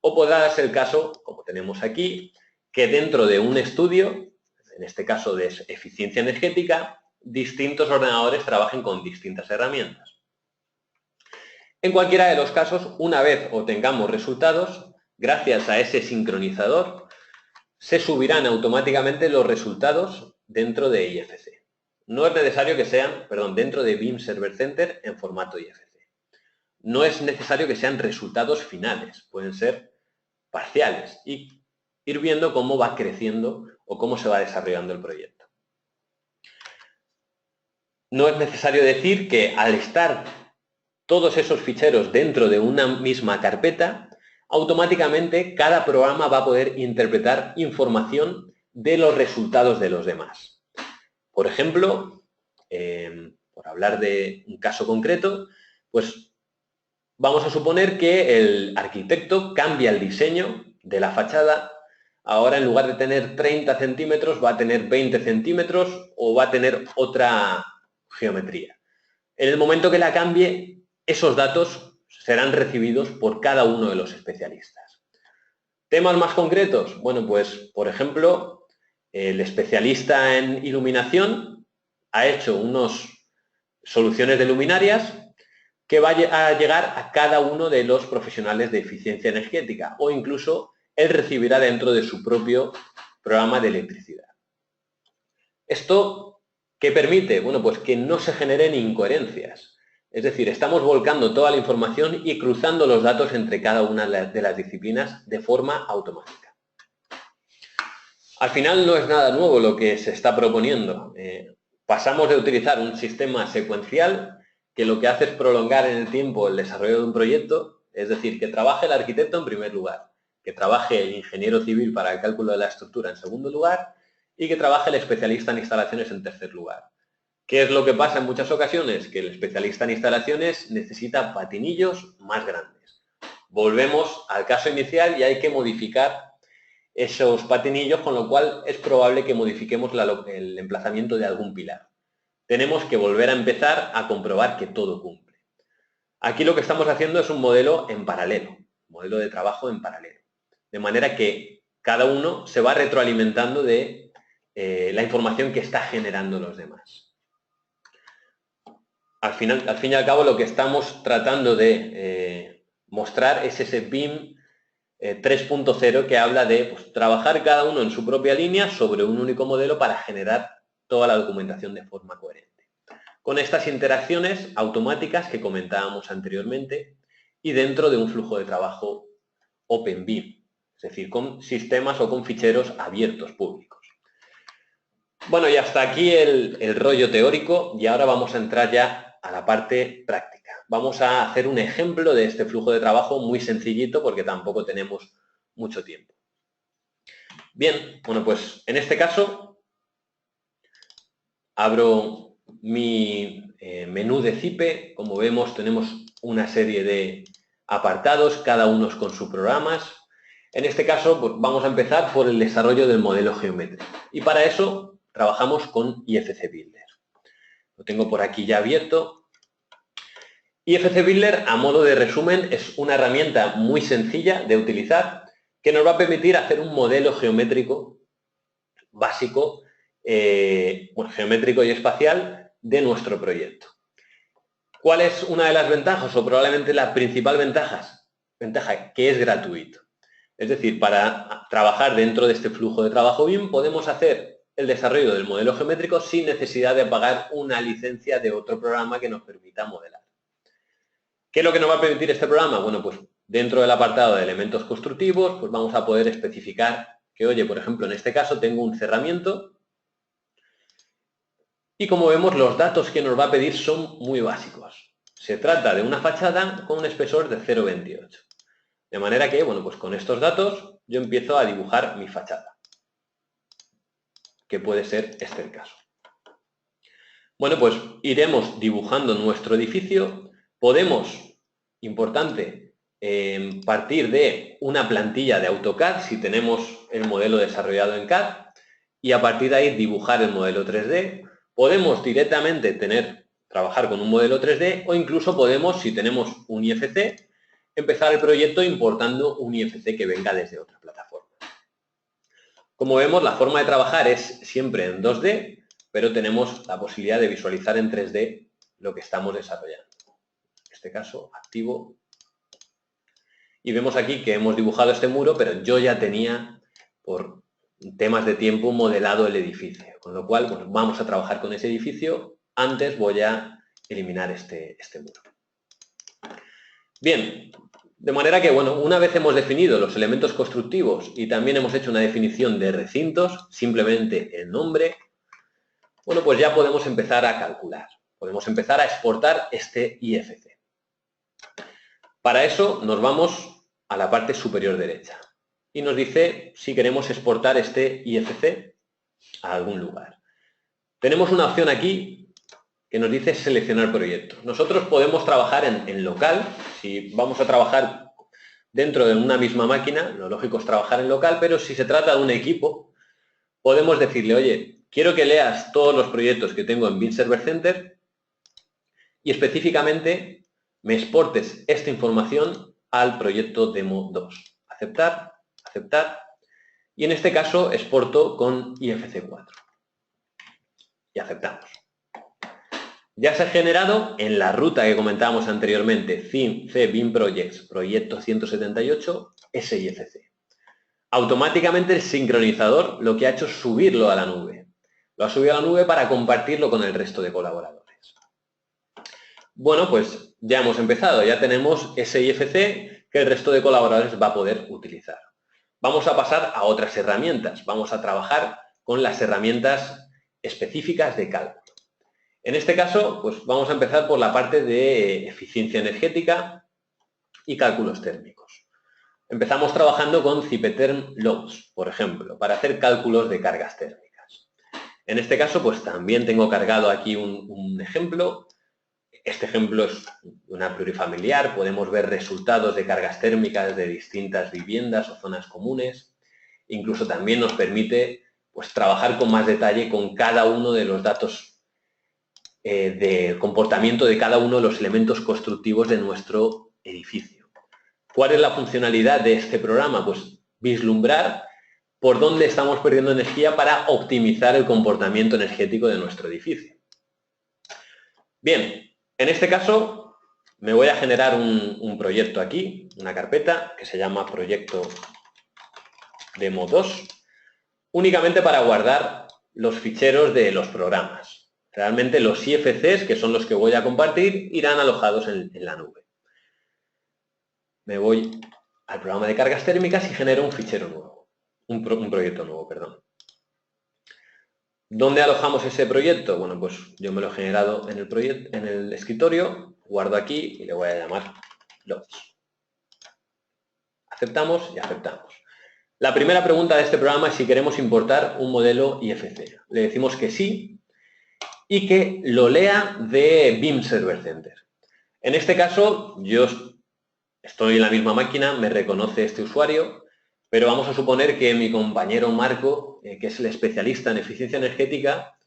o podrá darse el caso, como tenemos aquí, que dentro de un estudio, en este caso de eficiencia energética, distintos ordenadores trabajen con distintas herramientas. En cualquiera de los casos, una vez obtengamos resultados, gracias a ese sincronizador, se subirán automáticamente los resultados dentro de IFC. No es necesario que sean, dentro de BIM Server Center en formato IFC. No es necesario que sean resultados finales, pueden ser parciales y ir viendo cómo va creciendo o cómo se va desarrollando el proyecto. No es necesario decir que al estar todos esos ficheros dentro de una misma carpeta, automáticamente cada programa va a poder interpretar información de los resultados de los demás. Por ejemplo, por hablar de un caso concreto, pues vamos a suponer que el arquitecto cambia el diseño de la fachada. Ahora, en lugar de tener 30 centímetros, va a tener 20 centímetros o va a tener otra geometría. En el momento que la cambie, esos datos serán recibidos por cada uno de los especialistas. ¿Temas más concretos? Bueno, pues, por ejemplo, el especialista en iluminación ha hecho unas soluciones de luminarias que va a llegar a cada uno de los profesionales de eficiencia energética o incluso él recibirá dentro de su propio programa de electricidad. ¿Esto qué permite? Bueno, pues que no se generen incoherencias. Es decir, estamos volcando toda la información y cruzando los datos entre cada una de las disciplinas de forma automática. Al final no es nada nuevo lo que se está proponiendo. Pasamos de utilizar un sistema secuencial que lo que hace es prolongar en el tiempo el desarrollo de un proyecto, es decir, que trabaje el arquitecto en primer lugar, que trabaje el ingeniero civil para el cálculo de la estructura en segundo lugar y que trabaje el especialista en instalaciones en tercer lugar. ¿Qué es lo que pasa en muchas ocasiones? Que el especialista en instalaciones necesita patinillos más grandes. Volvemos al caso inicial y hay que modificar esos patinillos, con lo cual es probable que modifiquemos el emplazamiento de algún pilar. Tenemos que volver a empezar a comprobar que todo cumple. Aquí lo que estamos haciendo es un modelo en paralelo, modelo de trabajo en paralelo, de manera que cada uno se va retroalimentando de la información que está generando los demás. Al fin y al cabo, lo que estamos tratando de mostrar es ese BIM 3.0 que habla de pues, trabajar cada uno en su propia línea sobre un único modelo para generar toda la documentación de forma coherente. Con estas interacciones automáticas que comentábamos anteriormente y dentro de un flujo de trabajo OpenBIM, es decir, con sistemas o con ficheros abiertos públicos. Bueno, y hasta aquí el rollo teórico y ahora vamos a entrar ya a la parte práctica. Vamos a hacer un ejemplo de este flujo de trabajo muy sencillito porque tampoco tenemos mucho tiempo. Bien, bueno, pues en este caso abro mi menú de CIPE. Como vemos, tenemos una serie de apartados, cada uno con sus programas. En este caso, pues vamos a empezar por el desarrollo del modelo geométrico. Y para eso trabajamos con IFC Builder. Lo tengo por aquí ya abierto. IFC Builder, a modo de resumen, es una herramienta muy sencilla de utilizar que nos va a permitir hacer un modelo geométrico básico, geométrico y espacial de nuestro proyecto. ¿Cuál es una de las ventajas o probablemente la principal ventaja? Que es gratuito. Es decir, para trabajar dentro de este flujo de trabajo BIM podemos hacer el desarrollo del modelo geométrico sin necesidad de pagar una licencia de otro programa que nos permita modelar. ¿Qué es lo que nos va a permitir este programa? Bueno, pues dentro del apartado de elementos constructivos, pues vamos a poder especificar que, oye, por ejemplo, en este caso tengo un cerramiento y como vemos los datos que nos va a pedir son muy básicos. Se trata de una fachada con un espesor de 0,28. De manera que, bueno, pues con estos datos yo empiezo a dibujar mi fachada, que puede ser este el caso. Bueno, pues iremos dibujando nuestro edificio. Podemos, importante, partir de una plantilla de AutoCAD si tenemos el modelo desarrollado en CAD y a partir de ahí dibujar el modelo 3D. Podemos directamente trabajar con un modelo 3D o incluso podemos, si tenemos un IFC, empezar el proyecto importando un IFC que venga desde otra plataforma. Como vemos, la forma de trabajar es siempre en 2D, pero tenemos la posibilidad de visualizar en 3D lo que estamos desarrollando. En este caso, activo. Y vemos aquí que hemos dibujado este muro, pero yo ya tenía, por temas de tiempo, modelado el edificio. Con lo cual, bueno, vamos a trabajar con ese edificio. Antes voy a eliminar este muro. Bien, de manera que, bueno, una vez hemos definido los elementos constructivos y también hemos hecho una definición de recintos, simplemente el nombre, bueno, pues ya podemos empezar a calcular. Podemos empezar a exportar este IFC. Para eso nos vamos a la parte superior derecha y nos dice si queremos exportar este IFC a algún lugar. Tenemos una opción aquí que nos dice seleccionar proyecto. Nosotros podemos trabajar en local. Si vamos a trabajar dentro de una misma máquina, lo lógico es trabajar en local, pero si se trata de un equipo, podemos decirle, oye, quiero que leas todos los proyectos que tengo en BIM Server Center y específicamente me exportes esta información al proyecto Demo 2. Aceptar, aceptar, y en este caso exporto con IFC 4. Y aceptamos. Ya se ha generado en la ruta que comentábamos anteriormente, C BIM Projects, proyecto 178, ese IFC. Automáticamente el sincronizador lo que ha hecho es subirlo a la nube. Lo ha subido a la nube para compartirlo con el resto de colaboradores. Bueno, pues ya hemos empezado, ya tenemos ese IFC que el resto de colaboradores va a poder utilizar. Vamos a pasar a otras herramientas. Vamos a trabajar con las herramientas específicas de cálculo. En este caso, pues vamos a empezar por la parte de eficiencia energética y cálculos térmicos. Empezamos trabajando con Cipetherm Loads, por ejemplo, para hacer cálculos de cargas térmicas. En este caso, pues también tengo cargado aquí un ejemplo. Este ejemplo es una plurifamiliar. Podemos ver resultados de cargas térmicas de distintas viviendas o zonas comunes. Incluso también nos permite pues, trabajar con más detalle con cada uno de los datos de comportamiento de cada uno de los elementos constructivos de nuestro edificio. ¿Cuál es la funcionalidad de este programa? Pues vislumbrar por dónde estamos perdiendo energía para optimizar el comportamiento energético de nuestro edificio. Bien, en este caso me voy a generar un proyecto aquí, una carpeta que se llama proyecto demo 2, únicamente para guardar los ficheros de los programas. Realmente los IFCs, que son los que voy a compartir, irán alojados en la nube. Me voy al programa de cargas térmicas y genero un fichero nuevo, un proyecto nuevo, perdón. ¿Dónde alojamos ese proyecto? Bueno, pues yo me lo he generado en el escritorio, guardo aquí y le voy a llamar logs. Aceptamos y aceptamos. La primera pregunta de este programa es si queremos importar un modelo IFC. Le decimos que sí y que lo lea de BIM Server Center. En este caso, yo estoy en la misma máquina, me reconoce este usuario, pero vamos a suponer que mi compañero Marco, que es el especialista en eficiencia energética,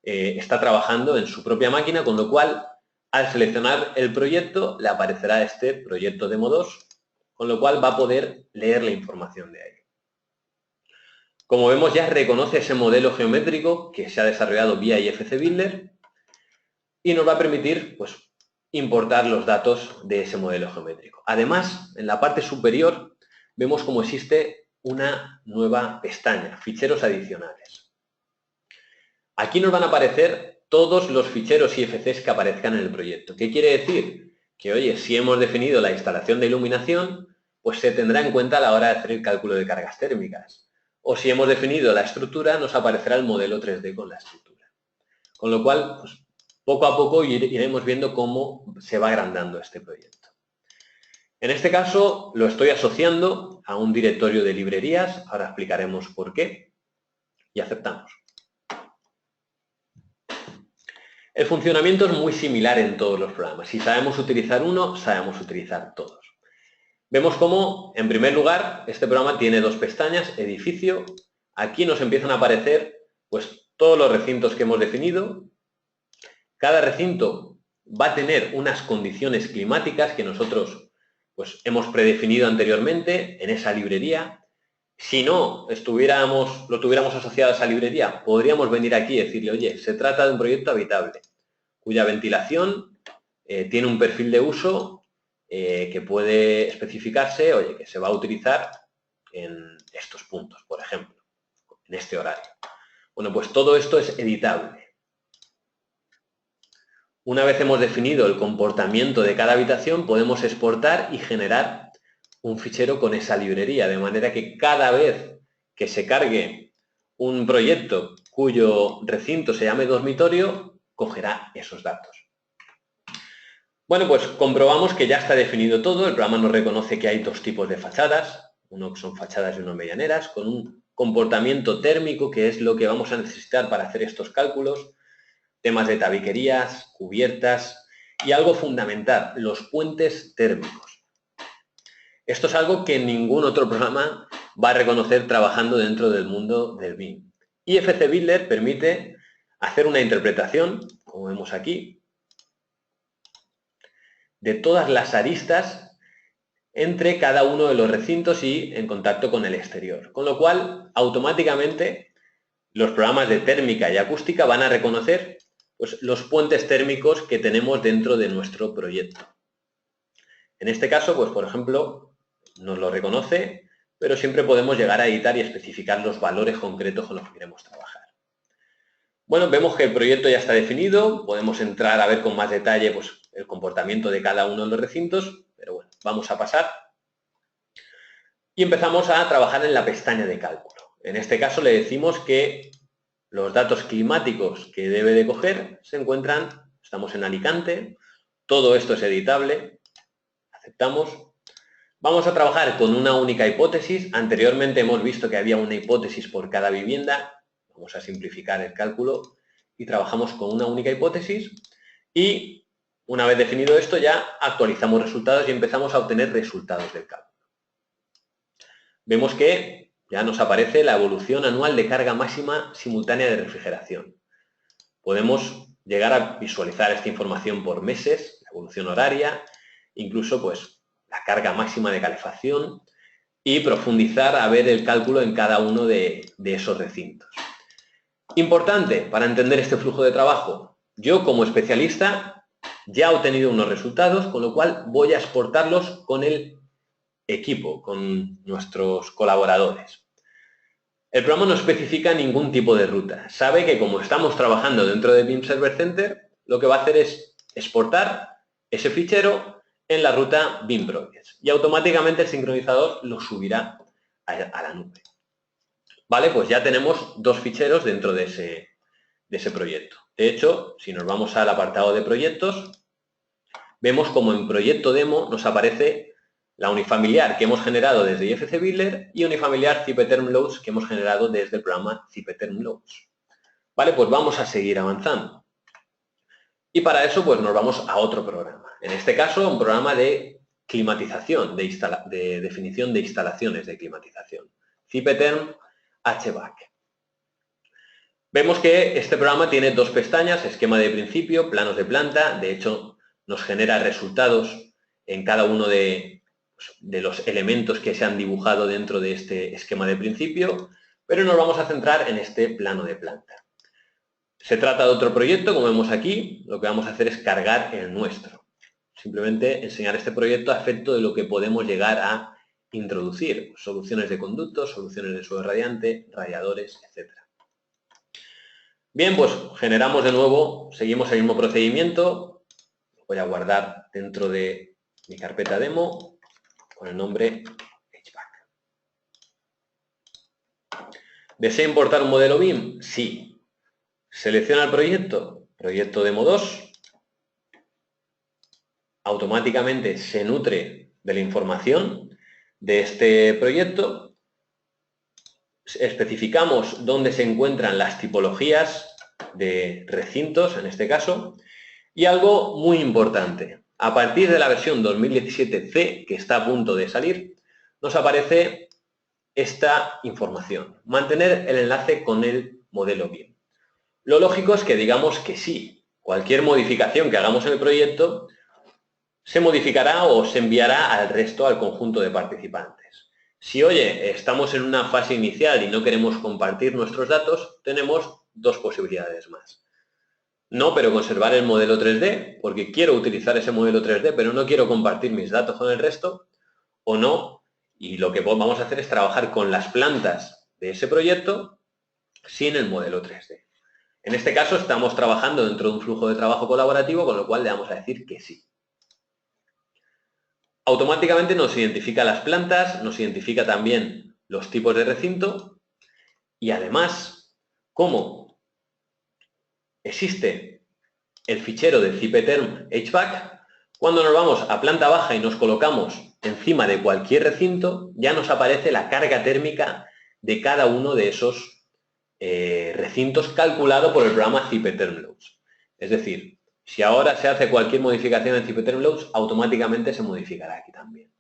está trabajando en su propia máquina, con lo cual, al seleccionar el proyecto, le aparecerá este proyecto demo 2, con lo cual va a poder leer la información de ahí. Como vemos, ya reconoce ese modelo geométrico que se ha desarrollado vía IFC Builder y nos va a permitir pues, importar los datos de ese modelo geométrico. Además, en la parte superior vemos cómo existe una nueva pestaña, ficheros adicionales. Aquí nos van a aparecer todos los ficheros IFCs que aparezcan en el proyecto. ¿Qué quiere decir? Que, oye, si hemos definido la instalación de iluminación, pues se tendrá en cuenta a la hora de hacer el cálculo de cargas térmicas. O si hemos definido la estructura, nos aparecerá el modelo 3D con la estructura. Con lo cual, pues, poco a poco iremos viendo cómo se va agrandando este proyecto. En este caso, lo estoy asociando a un directorio de librerías. Ahora explicaremos por qué. Y aceptamos. El funcionamiento es muy similar en todos los programas. Si sabemos utilizar uno, sabemos utilizar todos. Vemos cómo, en primer lugar, este programa tiene dos pestañas, edificio. Aquí nos empiezan a aparecer pues, todos los recintos que hemos definido. Cada recinto va a tener unas condiciones climáticas que nosotros pues, hemos predefinido anteriormente en esa librería. Si no lo tuviéramos asociado a esa librería, podríamos venir aquí y decirle, oye, se trata de un proyecto habitable, cuya ventilación tiene un perfil de uso que puede especificarse, oye, que se va a utilizar en estos puntos, por ejemplo, en este horario. Bueno, pues todo esto es editable. Una vez hemos definido el comportamiento de cada habitación, podemos exportar y generar un fichero con esa librería, de manera que cada vez que se cargue un proyecto cuyo recinto se llame dormitorio, cogerá esos datos. Bueno, pues comprobamos que ya está definido todo. El programa nos reconoce que hay dos tipos de fachadas, uno que son fachadas y uno medianeras, con un comportamiento térmico, que es lo que vamos a necesitar para hacer estos cálculos, temas de tabiquerías, cubiertas y algo fundamental, los puentes térmicos. Esto es algo que ningún otro programa va a reconocer trabajando dentro del mundo del BIM. IFC Builder permite hacer una interpretación, como vemos aquí, de todas las aristas entre cada uno de los recintos y en contacto con el exterior. Con lo cual, automáticamente, los programas de térmica y acústica van a reconocer pues, los puentes térmicos que tenemos dentro de nuestro proyecto. En este caso, pues por ejemplo, nos lo reconoce, pero siempre podemos llegar a editar y especificar los valores concretos con los que queremos trabajar. Bueno, vemos que el proyecto ya está definido, podemos entrar a ver con más detalle pues, el comportamiento de cada uno de los recintos, pero bueno, vamos a pasar. Y empezamos a trabajar en la pestaña de cálculo. En este caso le decimos que los datos climáticos que debe de coger se encuentran, estamos en Alicante, todo esto es editable, aceptamos. Vamos a trabajar con una única hipótesis. Anteriormente hemos visto que había una hipótesis por cada vivienda. Vamos a simplificar el cálculo y trabajamos con una única hipótesis y una vez definido esto ya actualizamos resultados y empezamos a obtener resultados del cálculo. Vemos que ya nos aparece la evolución anual de carga máxima simultánea de refrigeración. Podemos llegar a visualizar esta información por meses, la evolución horaria, incluso pues la carga máxima de calefacción y profundizar a ver el cálculo en cada uno de esos recintos. Importante para entender este flujo de trabajo, yo como especialista ya he obtenido unos resultados, con lo cual voy a exportarlos con el equipo, con nuestros colaboradores. El programa no especifica ningún tipo de ruta. Sabe que como estamos trabajando dentro de BIM Server Center, lo que va a hacer es exportar ese fichero en la ruta BIM Projects y automáticamente el sincronizador lo subirá a la nube. Vale, pues ya tenemos dos ficheros dentro de ese proyecto. De hecho, si nos vamos al apartado de proyectos, vemos como en proyecto demo nos aparece la unifamiliar que hemos generado desde IFC Builder y unifamiliar Cipetherm Loads que hemos generado desde el programa Cipetherm Loads. Vale, pues vamos a seguir avanzando. Y para eso pues nos vamos a otro programa. En este caso, un programa de climatización, de definición de instalaciones de climatización. Cipetherm HVAC. Vemos que este programa tiene dos pestañas, esquema de principio, planos de planta. De hecho, nos genera resultados en cada uno de los elementos que se han dibujado dentro de este esquema de principio, pero nos vamos a centrar en este plano de planta. Se trata de otro proyecto, como vemos aquí, lo que vamos a hacer es cargar el nuestro. Simplemente enseñar este proyecto a efecto de lo que podemos llegar a introducir, soluciones de conductos, soluciones de suelo radiante, radiadores, etc. Bien, pues generamos de nuevo, seguimos el mismo procedimiento, voy a guardar dentro de mi carpeta demo con el nombre HVAC. ¿Desea importar un modelo BIM? Sí. Selecciona el proyecto, proyecto demo 2, automáticamente se nutre de la información de este proyecto, especificamos dónde se encuentran las tipologías de recintos, en este caso, y algo muy importante, a partir de la versión 2017C, que está a punto de salir, nos aparece esta información, mantener el enlace con el modelo BIM. Lo lógico es que digamos que sí, cualquier modificación que hagamos en el proyecto se modificará o se enviará al resto, al conjunto de participantes. Si, oye, estamos en una fase inicial y no queremos compartir nuestros datos, tenemos dos posibilidades más. No, pero conservar el modelo 3D, porque quiero utilizar ese modelo 3D, pero no quiero compartir mis datos con el resto, o no, y lo que vamos a hacer es trabajar con las plantas de ese proyecto sin el modelo 3D. En este caso estamos trabajando dentro de un flujo de trabajo colaborativo, con lo cual le vamos a decir que sí. Automáticamente nos identifica las plantas, nos identifica también los tipos de recinto y además, como existe el fichero de Cipetherm HVAC, cuando nos vamos a planta baja y nos colocamos encima de cualquier recinto, ya nos aparece la carga térmica de cada uno de esos recintos calculado por el programa Cipetherm Loads. Es decir, si ahora se hace cualquier modificación en Cipetherm Loads, automáticamente se modificará aquí también.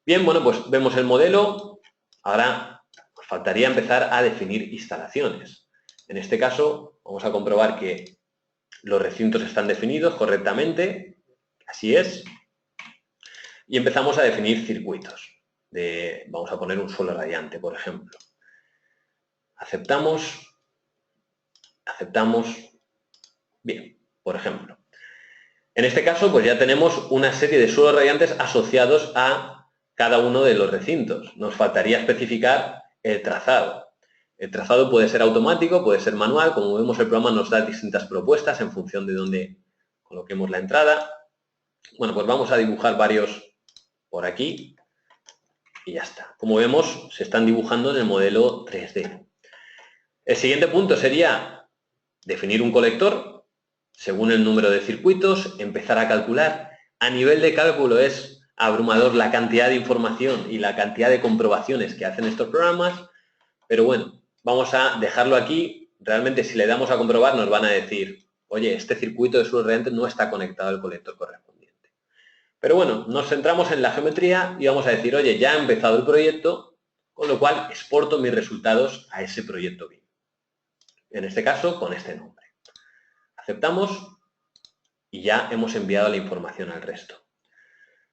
Bien, bueno, pues vemos el modelo. Ahora nos faltaría empezar a definir instalaciones. En este caso, vamos a comprobar que los recintos están definidos correctamente. Así es. Y empezamos a definir circuitos. Vamos a poner un suelo radiante, por ejemplo. Aceptamos. Bien, por ejemplo. En este caso, pues ya tenemos una serie de suelos radiantes asociados a cada uno de los recintos. Nos faltaría especificar el trazado. El trazado puede ser automático, puede ser manual. Como vemos, el programa nos da distintas propuestas en función de dónde coloquemos la entrada. Bueno, pues vamos a dibujar varios por aquí y ya está. Como vemos, se están dibujando en el modelo 3D. El siguiente punto sería definir un colector según el número de circuitos, empezar a calcular. A nivel de cálculo es abrumador la cantidad de información y la cantidad de comprobaciones que hacen estos programas, pero bueno, vamos a dejarlo aquí. Realmente si le damos a comprobar nos van a decir, oye, este circuito de suelo radiante no está conectado al colector correspondiente. Pero bueno, nos centramos en la geometría y vamos a decir, oye, ya ha empezado el proyecto, con lo cual exporto mis resultados a ese proyecto BIM. En este caso, con este nombre. Aceptamos y ya hemos enviado la información al resto.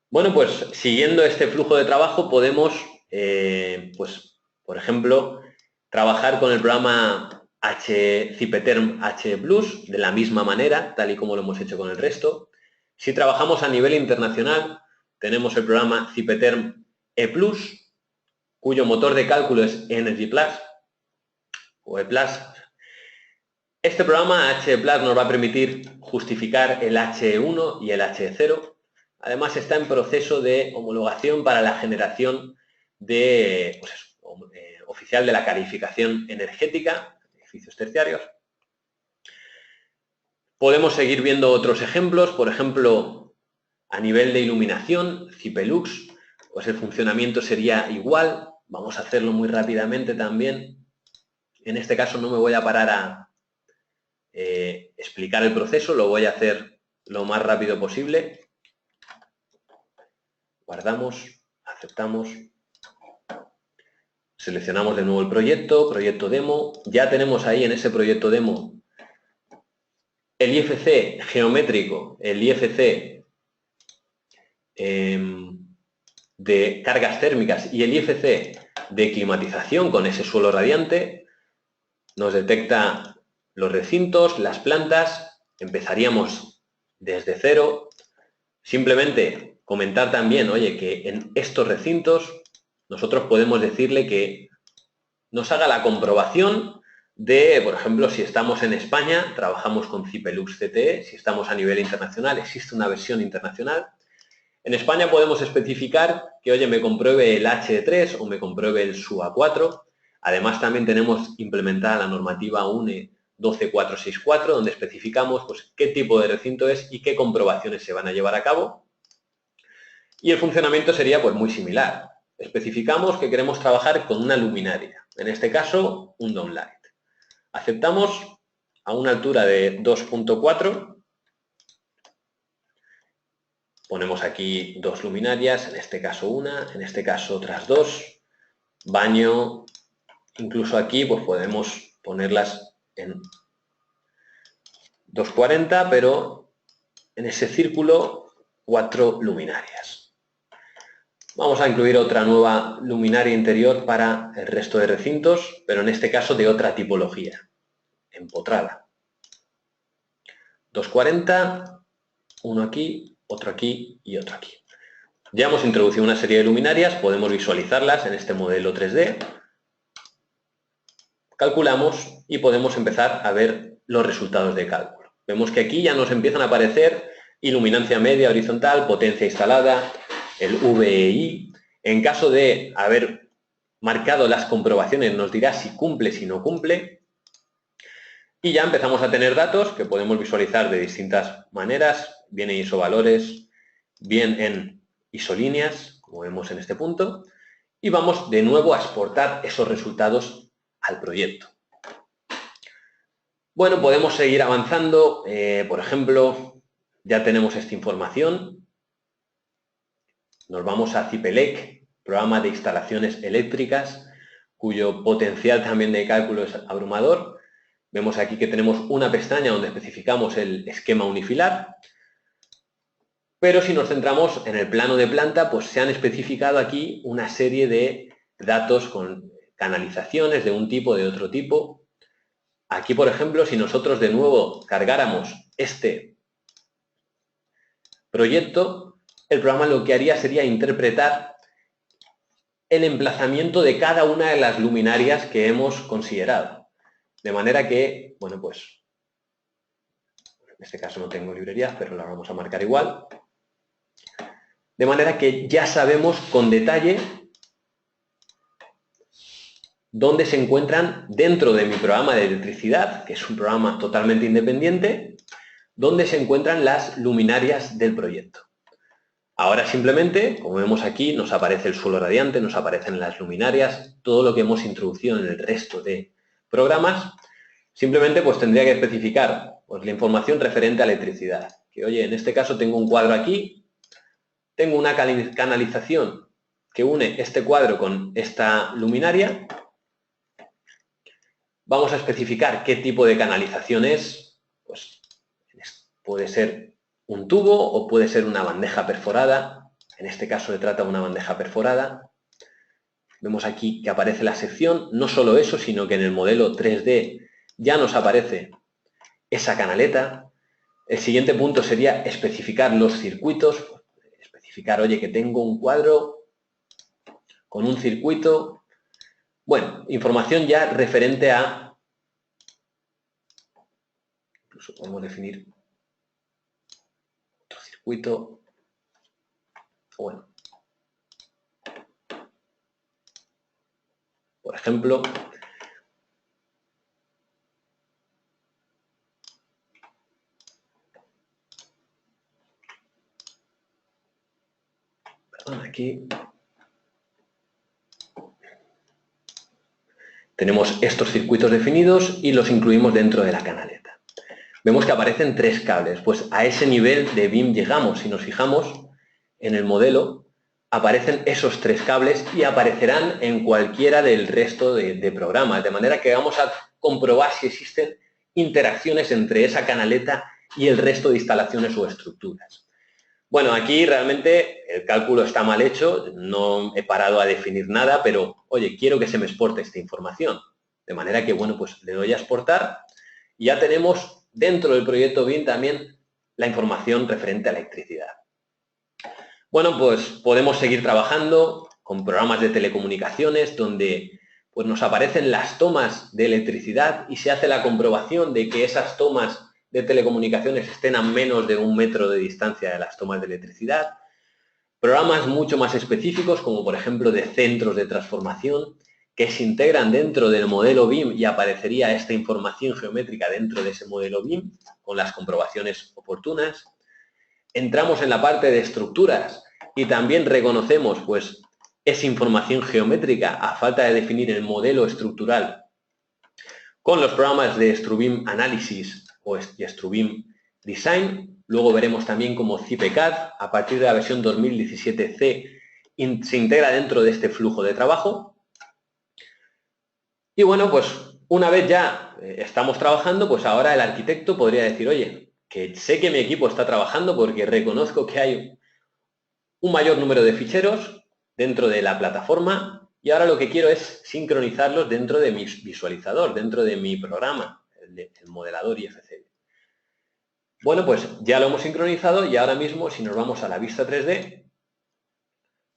Bueno, pues siguiendo este flujo de trabajo podemos, pues, por ejemplo, trabajar con el programa Cipeterm H Plus de la misma manera, tal y como lo hemos hecho con el resto. Si trabajamos a nivel internacional, tenemos el programa Cipeterm E Plus, cuyo motor de cálculo es Energy Plus o E Plus. Este programa H Plus nos va a permitir justificar el H1 y el H0. Además está en proceso de homologación para la generación de, pues eso, oficial de la calificación energética, edificios terciarios. Podemos seguir viendo otros ejemplos, por ejemplo, a nivel de iluminación, Cipelux, pues el funcionamiento sería igual. Vamos a hacerlo muy rápidamente también. En este caso no me voy a parar a explicar el proceso, lo voy a hacer lo más rápido posible. Guardamos, aceptamos. Seleccionamos de nuevo el proyecto demo. Ya tenemos ahí en ese proyecto demo el IFC geométrico, el IFC de cargas térmicas y el IFC de climatización con ese suelo radiante. Nos detecta los recintos, las plantas. Empezaríamos desde cero. Simplemente comentar también, oye, que en estos recintos nosotros podemos decirle que nos haga la comprobación de, por ejemplo, si estamos en España, trabajamos con Cipelux CTE, si estamos a nivel internacional, existe una versión internacional. En España podemos especificar que, oye, me compruebe el H3 o me compruebe el SUA4. Además, también tenemos implementada la normativa UNE 12464, donde especificamos pues, qué tipo de recinto es y qué comprobaciones se van a llevar a cabo. Y el funcionamiento sería pues, muy similar. Especificamos que queremos trabajar con una luminaria, en este caso un downlight. Aceptamos a una altura de 2.4. Ponemos aquí dos luminarias, en este caso una, en este caso otras dos. Baño, incluso aquí pues podemos ponerlas en 240, pero en ese círculo 4 luminarias. Vamos a incluir otra nueva luminaria interior para el resto de recintos, pero en este caso de otra tipología, empotrada. 240, uno aquí, otro aquí y otro aquí. Ya hemos introducido una serie de luminarias, podemos visualizarlas en este modelo 3D. Calculamos y podemos empezar a ver los resultados de cálculo. Vemos que aquí ya nos empiezan a aparecer iluminancia media horizontal, potencia instalada, el VEI. En caso de haber marcado las comprobaciones nos dirá si cumple, si no cumple. Y ya empezamos a tener datos que podemos visualizar de distintas maneras, bien en isovalores, bien en isolíneas, como vemos en este punto. Y vamos de nuevo a exportar esos resultados al proyecto. Bueno, podemos seguir avanzando. Por ejemplo, ya tenemos esta información. Nos vamos a Cipelec, programa de instalaciones eléctricas, cuyo potencial también de cálculo es abrumador. Vemos aquí que tenemos una pestaña donde especificamos el esquema unifilar. Pero si nos centramos en el plano de planta, pues se han especificado aquí una serie de datos con canalizaciones de un tipo, de otro tipo. Aquí, por ejemplo, si nosotros de nuevo cargáramos este proyecto, el programa lo que haría sería interpretar el emplazamiento de cada una de las luminarias que hemos considerado. De manera que, bueno, pues, en este caso no tengo librerías, pero la vamos a marcar igual. De manera que ya sabemos con detalle dónde se encuentran dentro de mi programa de electricidad, que es un programa totalmente independiente, dónde se encuentran las luminarias del proyecto. Ahora simplemente, como vemos aquí, nos aparece el suelo radiante, nos aparecen las luminarias, todo lo que hemos introducido en el resto de programas, simplemente pues tendría que especificar pues, la información referente a electricidad. Que, oye, en este caso tengo un cuadro aquí, tengo una canalización que une este cuadro con esta luminaria. Vamos a especificar qué tipo de canalización es. Pues puede ser un tubo o puede ser una bandeja perforada. En este caso se trata de una bandeja perforada. Vemos aquí que aparece la sección. No solo eso, sino que en el modelo 3D ya nos aparece esa canaleta. El siguiente punto sería especificar los circuitos. Especificar, oye, que tengo un cuadro con un circuito. Bueno, información ya referente a... Incluso podemos definir otro circuito. Bueno, por ejemplo, aquí tenemos estos circuitos definidos y los incluimos dentro de la canaleta. Vemos que aparecen 3 cables, pues a ese nivel de BIM llegamos. Si nos fijamos en el modelo, aparecen esos 3 cables y aparecerán en cualquiera del resto de programas, de manera que vamos a comprobar si existen interacciones entre esa canaleta y el resto de instalaciones o estructuras. Bueno, aquí realmente el cálculo está mal hecho, no he parado a definir nada, pero, oye, quiero que se me exporte esta información. De manera que, bueno, pues le doy a exportar y ya tenemos dentro del proyecto BIM también la información referente a electricidad. Bueno, pues podemos seguir trabajando con programas de telecomunicaciones donde pues, nos aparecen las tomas de electricidad y se hace la comprobación de que esas tomas de telecomunicaciones estén a menos de 1 metro de distancia de las tomas de electricidad. Programas mucho más específicos, como por ejemplo de centros de transformación, que se integran dentro del modelo BIM y aparecería esta información geométrica dentro de ese modelo BIM, con las comprobaciones oportunas. Entramos en la parte de estructuras y también reconocemos pues, esa información geométrica a falta de definir el modelo estructural con los programas de StruBIM Analysis o StruBIM Design. Luego veremos también cómo CIPECAD, a partir de la versión 2017C, se integra dentro de este flujo de trabajo. Y bueno, pues una vez ya estamos trabajando, pues ahora el arquitecto podría decir, oye, que sé que mi equipo está trabajando porque reconozco que hay un mayor número de ficheros dentro de la plataforma y ahora lo que quiero es sincronizarlos dentro de mi visualizador, dentro de mi programa, el modelador IFC. Bueno, pues ya lo hemos sincronizado y ahora mismo, si nos vamos a la vista 3D,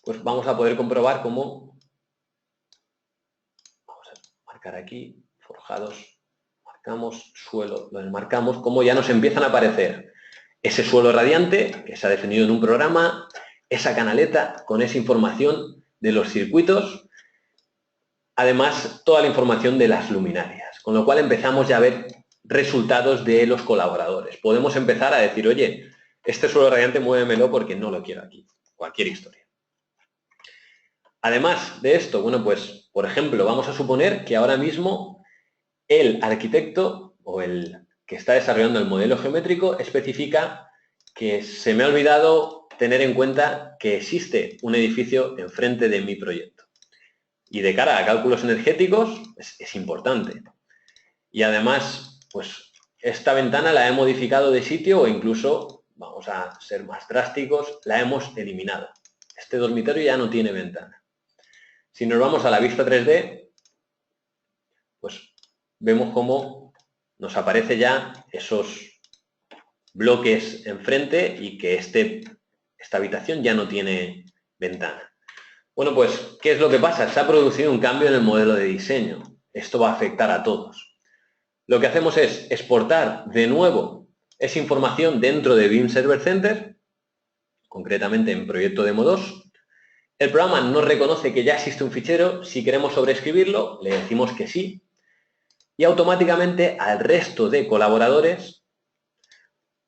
pues vamos a poder comprobar cómo, vamos a marcar aquí, forjados, marcamos, suelo, lo enmarcamos, cómo ya nos empiezan a aparecer ese suelo radiante que se ha definido en un programa, esa canaleta con esa información de los circuitos, además toda la información de las luminarias, con lo cual empezamos ya a ver resultados de los colaboradores. Podemos empezar a decir, oye, este suelo radiante muévemelo porque no lo quiero aquí, cualquier historia. Además de esto, bueno, pues, por ejemplo, vamos a suponer que ahora mismo el arquitecto o el que está desarrollando el modelo geométrico especifica que se me ha olvidado tener en cuenta que existe un edificio enfrente de mi proyecto. Y de cara a cálculos energéticos es importante. Y además, pues esta ventana la he modificado de sitio o incluso, vamos a ser más drásticos, la hemos eliminado. Este dormitorio ya no tiene ventana. Si nos vamos a la vista 3D, pues vemos cómo nos aparece ya esos bloques enfrente y que esta habitación ya no tiene ventana. Bueno, pues, ¿qué es lo que pasa? Se ha producido un cambio en el modelo de diseño. Esto va a afectar a todos. Lo que hacemos es exportar de nuevo esa información dentro de BIM Server Center, concretamente en proyecto demo 2. El programa nos reconoce que ya existe un fichero. Si queremos sobreescribirlo, le decimos que sí. Y automáticamente al resto de colaboradores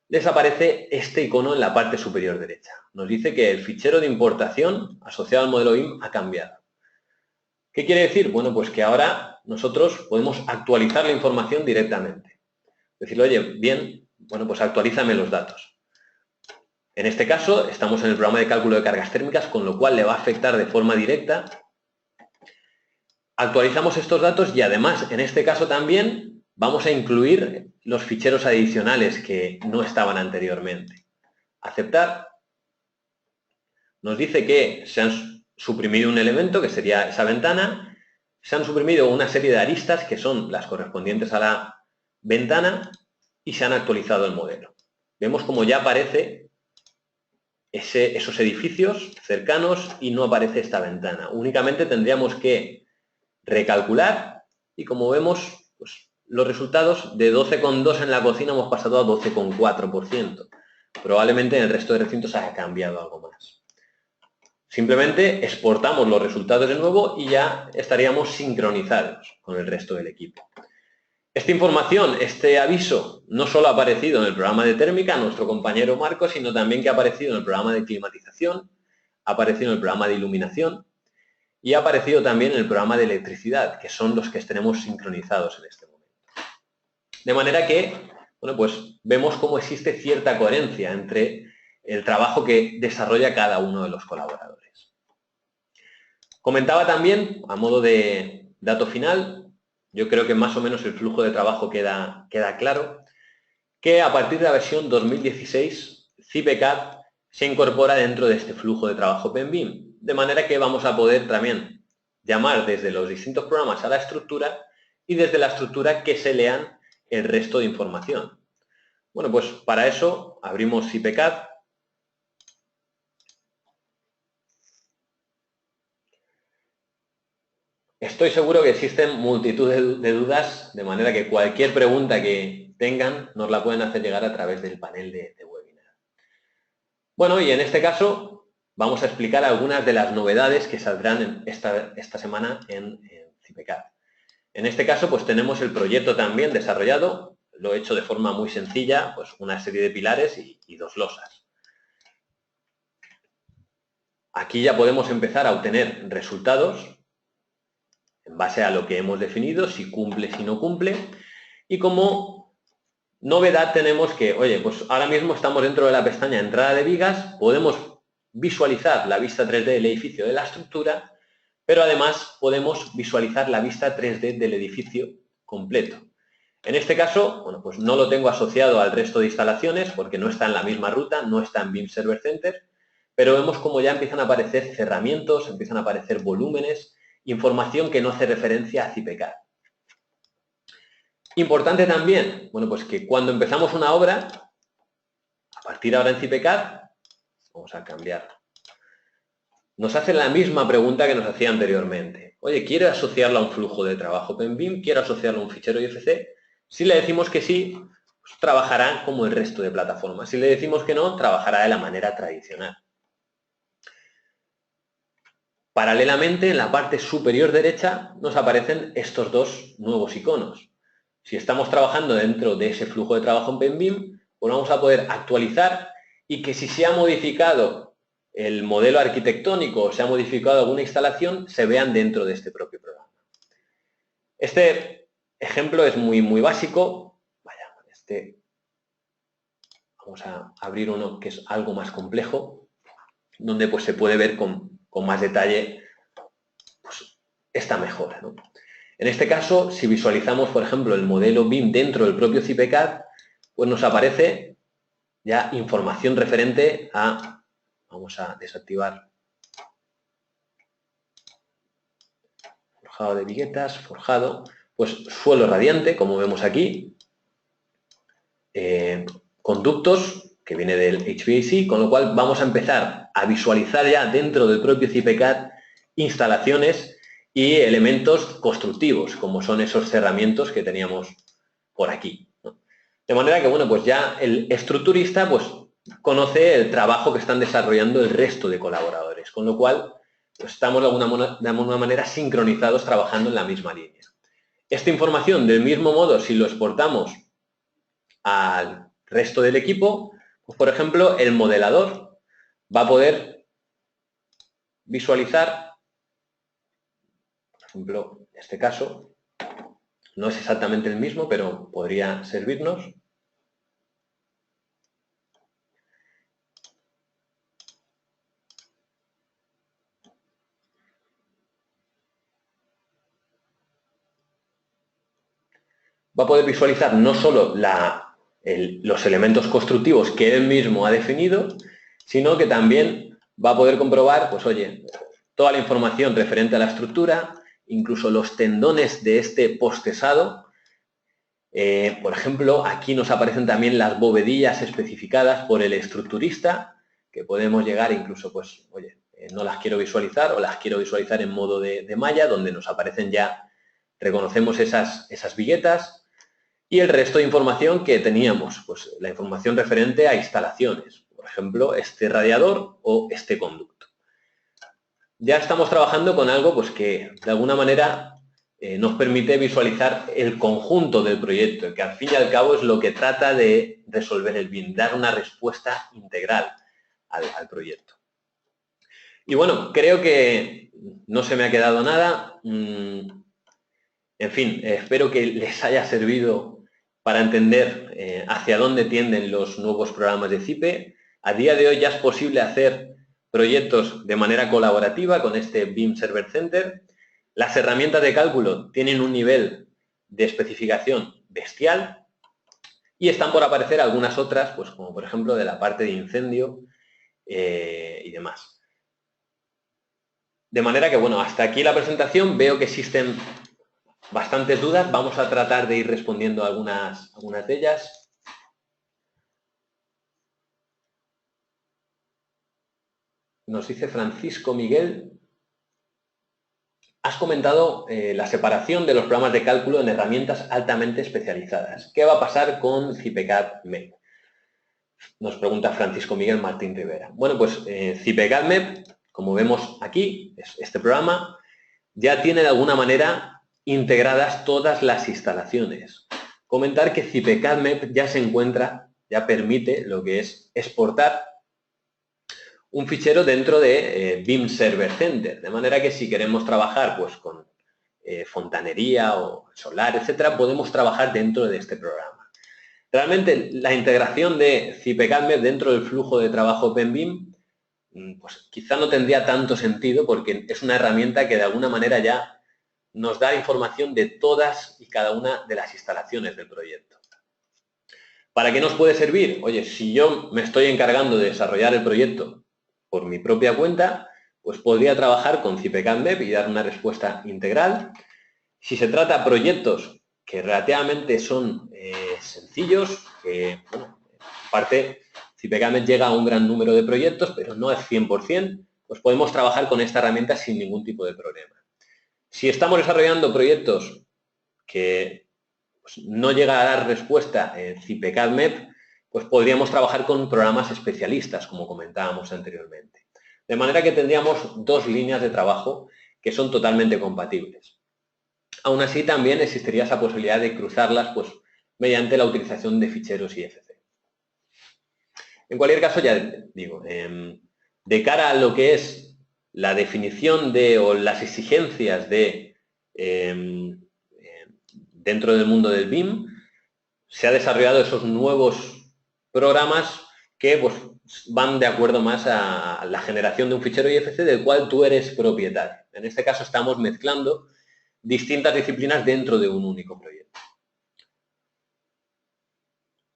les aparece este icono en la parte superior derecha. Nos dice que el fichero de importación asociado al modelo BIM ha cambiado. ¿Qué quiere decir? Bueno, pues que ahora nosotros podemos actualizar la información directamente. Decirle, oye, bien, bueno, pues actualízame los datos. En este caso, estamos en el programa de cálculo de cargas térmicas, con lo cual le va a afectar de forma directa. Actualizamos estos datos y además, en este caso también, vamos a incluir los ficheros adicionales que no estaban anteriormente. Aceptar. Nos dice que se han suprimido un elemento, que sería esa ventana. Se han suprimido una serie de aristas, que son las correspondientes a la ventana, y se han actualizado el modelo. Vemos como ya aparece esos edificios cercanos y no aparece esta ventana. Únicamente tendríamos que recalcular y como vemos, pues, los resultados de 12,2 en la cocina hemos pasado a 12,4%. Probablemente en el resto de recintos haya cambiado algo más. Simplemente exportamos los resultados de nuevo y ya estaríamos sincronizados con el resto del equipo. Esta información, este aviso, no solo ha aparecido en el programa de térmica, nuestro compañero Marco, sino también que ha aparecido en el programa de climatización, ha aparecido en el programa de iluminación y ha aparecido también en el programa de electricidad, que son los que tenemos sincronizados en este momento. De manera que, bueno, pues vemos cómo existe cierta coherencia entre el trabajo que desarrolla cada uno de los colaboradores. Comentaba también, a modo de dato final, yo creo que más o menos el flujo de trabajo queda claro, que a partir de la versión 2016, CIPECAD se incorpora dentro de este flujo de trabajo PEMBIM, de manera que vamos a poder también llamar desde los distintos programas a la estructura y desde la estructura que se lean el resto de información. Bueno, pues para eso abrimos CIPECAD. Estoy seguro que existen multitud de dudas, de manera que cualquier pregunta que tengan nos la pueden hacer llegar a través del panel de webinar. Bueno, y en este caso vamos a explicar algunas de las novedades que saldrán esta semana en CIPECAD. En este caso, pues tenemos el proyecto también desarrollado, lo he hecho de forma muy sencilla, pues una serie de pilares y 2 losas. Aquí ya podemos empezar a obtener resultados en base a lo que hemos definido, si cumple, si no cumple, y como novedad tenemos que, oye, pues ahora mismo estamos dentro de la pestaña entrada de vigas, podemos visualizar la vista 3D del edificio de la estructura, pero además podemos visualizar la vista 3D del edificio completo. En este caso, bueno, pues no lo tengo asociado al resto de instalaciones porque no está en la misma ruta, no está en BIM Server Center, pero vemos como ya empiezan a aparecer cerramientos, empiezan a aparecer volúmenes, información que no hace referencia a CIPECAD. Importante también, bueno, pues que cuando empezamos una obra, a partir de ahora en CIPECAD, vamos a cambiar, nos hacen la misma pregunta que nos hacía anteriormente. Oye, ¿quiero asociarlo a un flujo de trabajo PEMBIM? ¿Quiero asociarlo a un fichero IFC? Si le decimos que sí, pues trabajará como el resto de plataformas. Si le decimos que no, trabajará de la manera tradicional. Paralelamente, en la parte superior derecha nos aparecen estos 2 nuevos iconos. Si estamos trabajando dentro de ese flujo de trabajo en PEMBIM, pues vamos a poder actualizar y que si se ha modificado el modelo arquitectónico o se ha modificado alguna instalación, se vean dentro de este propio programa. Este ejemplo es muy básico. Vamos a abrir uno que es algo más complejo, donde pues se puede ver con más detalle pues, esta mejora, ¿no? En este caso, si visualizamos, por ejemplo, el modelo BIM dentro del propio CIPECAD, pues nos aparece ya información referente a, vamos a desactivar, forjado de viguetas, forjado, pues suelo radiante, como vemos aquí, conductos, que viene del HVAC, con lo cual vamos a empezar a visualizar ya dentro del propio CIPECAD instalaciones y elementos constructivos, como son esos cerramientos que teníamos por aquí, ¿no? De manera que, bueno, pues ya el estructurista pues conoce el trabajo que están desarrollando el resto de colaboradores, con lo cual pues, estamos de alguna manera sincronizados trabajando en la misma línea. Esta información, del mismo modo, si lo exportamos al resto del equipo, pues, por ejemplo, el modelador va a poder visualizar, por ejemplo, en este caso, no es exactamente el mismo, pero podría servirnos. Va a poder visualizar no solo los elementos constructivos que él mismo ha definido, sino que también va a poder comprobar, pues oye, toda la información referente a la estructura, incluso los tendones de este postesado. Por ejemplo, aquí nos aparecen también las bovedillas especificadas por el estructurista, que podemos llegar incluso, pues, oye, no las quiero visualizar o las quiero visualizar en modo de malla, donde nos aparecen ya, reconocemos esas viguetas. Y el resto de información que teníamos, pues la información referente a instalaciones, por ejemplo, este radiador o este conducto. Ya estamos trabajando con algo pues, que de alguna manera nos permite visualizar el conjunto del proyecto, que al fin y al cabo es lo que trata de resolver el BIM, dar una respuesta integral al proyecto. Y bueno, creo que no se me ha quedado nada. En fin, espero que les haya servido para entender hacia dónde tienden los nuevos programas de CIPE. A día de hoy ya es posible hacer proyectos de manera colaborativa con este BIM Server Center. Las herramientas de cálculo tienen un nivel de especificación bestial y están por aparecer algunas otras, pues como por ejemplo de la parte de incendio y demás. De manera que, bueno, hasta aquí la presentación. Veo que existen bastantes dudas, vamos a tratar de ir respondiendo a algunas de ellas. Nos dice Francisco Miguel, has comentado la separación de los programas de cálculo en herramientas altamente especializadas. ¿Qué va a pasar con CIPECAD MEP? Nos pregunta Francisco Miguel Martín Rivera. Bueno, pues CIPECAD MEP, como vemos aquí, este programa, ya tiene de alguna manera integradas todas las instalaciones. Comentar que CIPECAD MEP ya se encuentra, ya permite lo que es exportar un fichero dentro de BIM Server Center, de manera que si queremos trabajar pues, con fontanería o solar, etcétera, podemos trabajar dentro de este programa. Realmente la integración de CIPECAD MEP dentro del flujo de trabajo PenBIM pues quizá no tendría tanto sentido porque es una herramienta que de alguna manera ya nos da información de todas y cada una de las instalaciones del proyecto. ¿Para qué nos puede servir? Oye, si yo me estoy encargando de desarrollar el proyecto por mi propia cuenta, pues podría trabajar con CIPECAD MEP y dar una respuesta integral. Si se trata de proyectos que relativamente son sencillos, que, bueno, aparte, CIPECAD MEP llega a un gran número de proyectos, pero no es 100%, pues podemos trabajar con esta herramienta sin ningún tipo de problema. Si estamos desarrollando proyectos que pues, no llega a dar respuesta en CIPECAD MEP, pues podríamos trabajar con programas especialistas, como comentábamos anteriormente. De manera que tendríamos dos líneas de trabajo que son totalmente compatibles. Aún así, también existiría esa posibilidad de cruzarlas pues, mediante la utilización de ficheros IFC. En cualquier caso, ya digo, de cara a lo que es la definición de o las exigencias de dentro del mundo del BIM, se ha desarrollado esos nuevos programas que pues, van de acuerdo más a la generación de un fichero IFC del cual tú eres propietario. En este caso estamos mezclando distintas disciplinas dentro de un único proyecto.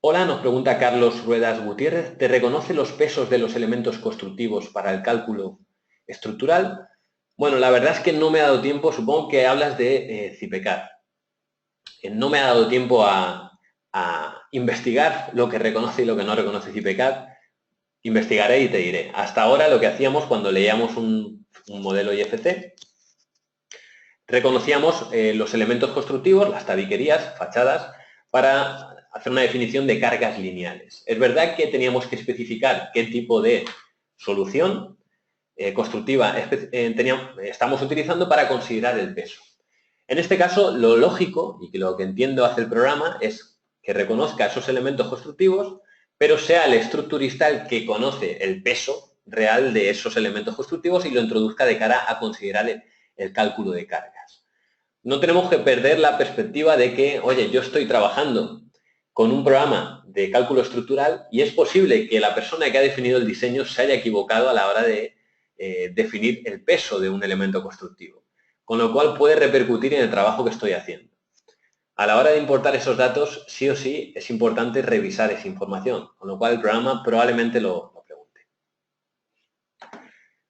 Hola, nos pregunta Carlos Ruedas Gutiérrez, ¿te reconoce los pesos de los elementos constructivos para el cálculo estructural? Bueno, la verdad es que no me ha dado tiempo, supongo que hablas de CIPECAD. No me ha dado tiempo a investigar lo que reconoce y lo que no reconoce CIPECAD. Investigaré y te diré. Hasta ahora lo que hacíamos cuando leíamos un modelo IFC, reconocíamos los elementos constructivos, las tabiquerías, fachadas, para hacer una definición de cargas lineales. Es verdad que teníamos que especificar qué tipo de solución constructiva estamos utilizando para considerar el peso. En este caso, lo lógico y lo que entiendo hace el programa es que reconozca esos elementos constructivos, pero sea el estructurista el que conoce el peso real de esos elementos constructivos y lo introduzca de cara a considerar el cálculo de cargas. no tenemos que perder la perspectiva de que, oye, yo estoy trabajando con un programa de cálculo estructural y es posible que la persona que ha definido el diseño se haya equivocado a la hora de definir el peso de un elemento constructivo, con lo cual puede repercutir en el trabajo que estoy haciendo. A la hora de importar esos datos, sí o sí, es importante revisar esa información, con lo cual el programa probablemente lo pregunte.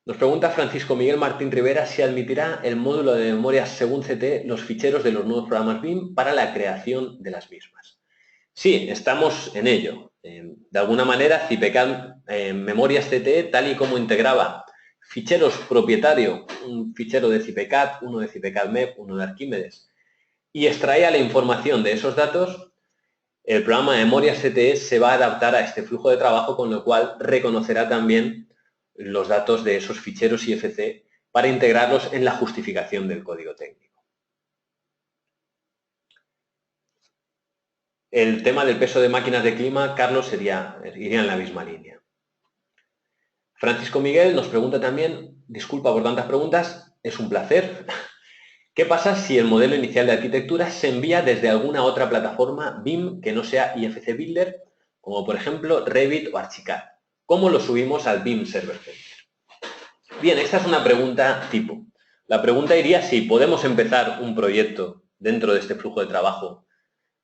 Nos pregunta Francisco Miguel Martín Rivera si admitirá el módulo de memoria según CT los ficheros de los nuevos programas BIM para la creación de las mismas. Sí, estamos en ello. De alguna manera, CIPECAD Memorias CTE, tal y como integraba ficheros propietarios, un fichero de CIPECAD, uno de CIPECAD MEP, uno de Arquímedes, y extraía la información de esos datos, el programa Memorias CTE se va a adaptar a este flujo de trabajo, con lo cual reconocerá también los datos de esos ficheros IFC para integrarlos en la justificación del código técnico. El tema del peso de máquinas de clima, Carlos, iría en la misma línea. Francisco Miguel nos pregunta también, disculpa por tantas preguntas, es un placer. ¿Qué pasa si el modelo inicial de arquitectura se envía desde alguna otra plataforma BIM que no sea IFC Builder, como por ejemplo Revit o Archicad? ¿Cómo lo subimos al BIM Server Center? Bien, esta es una pregunta tipo. La pregunta iría si podemos empezar un proyecto dentro de este flujo de trabajo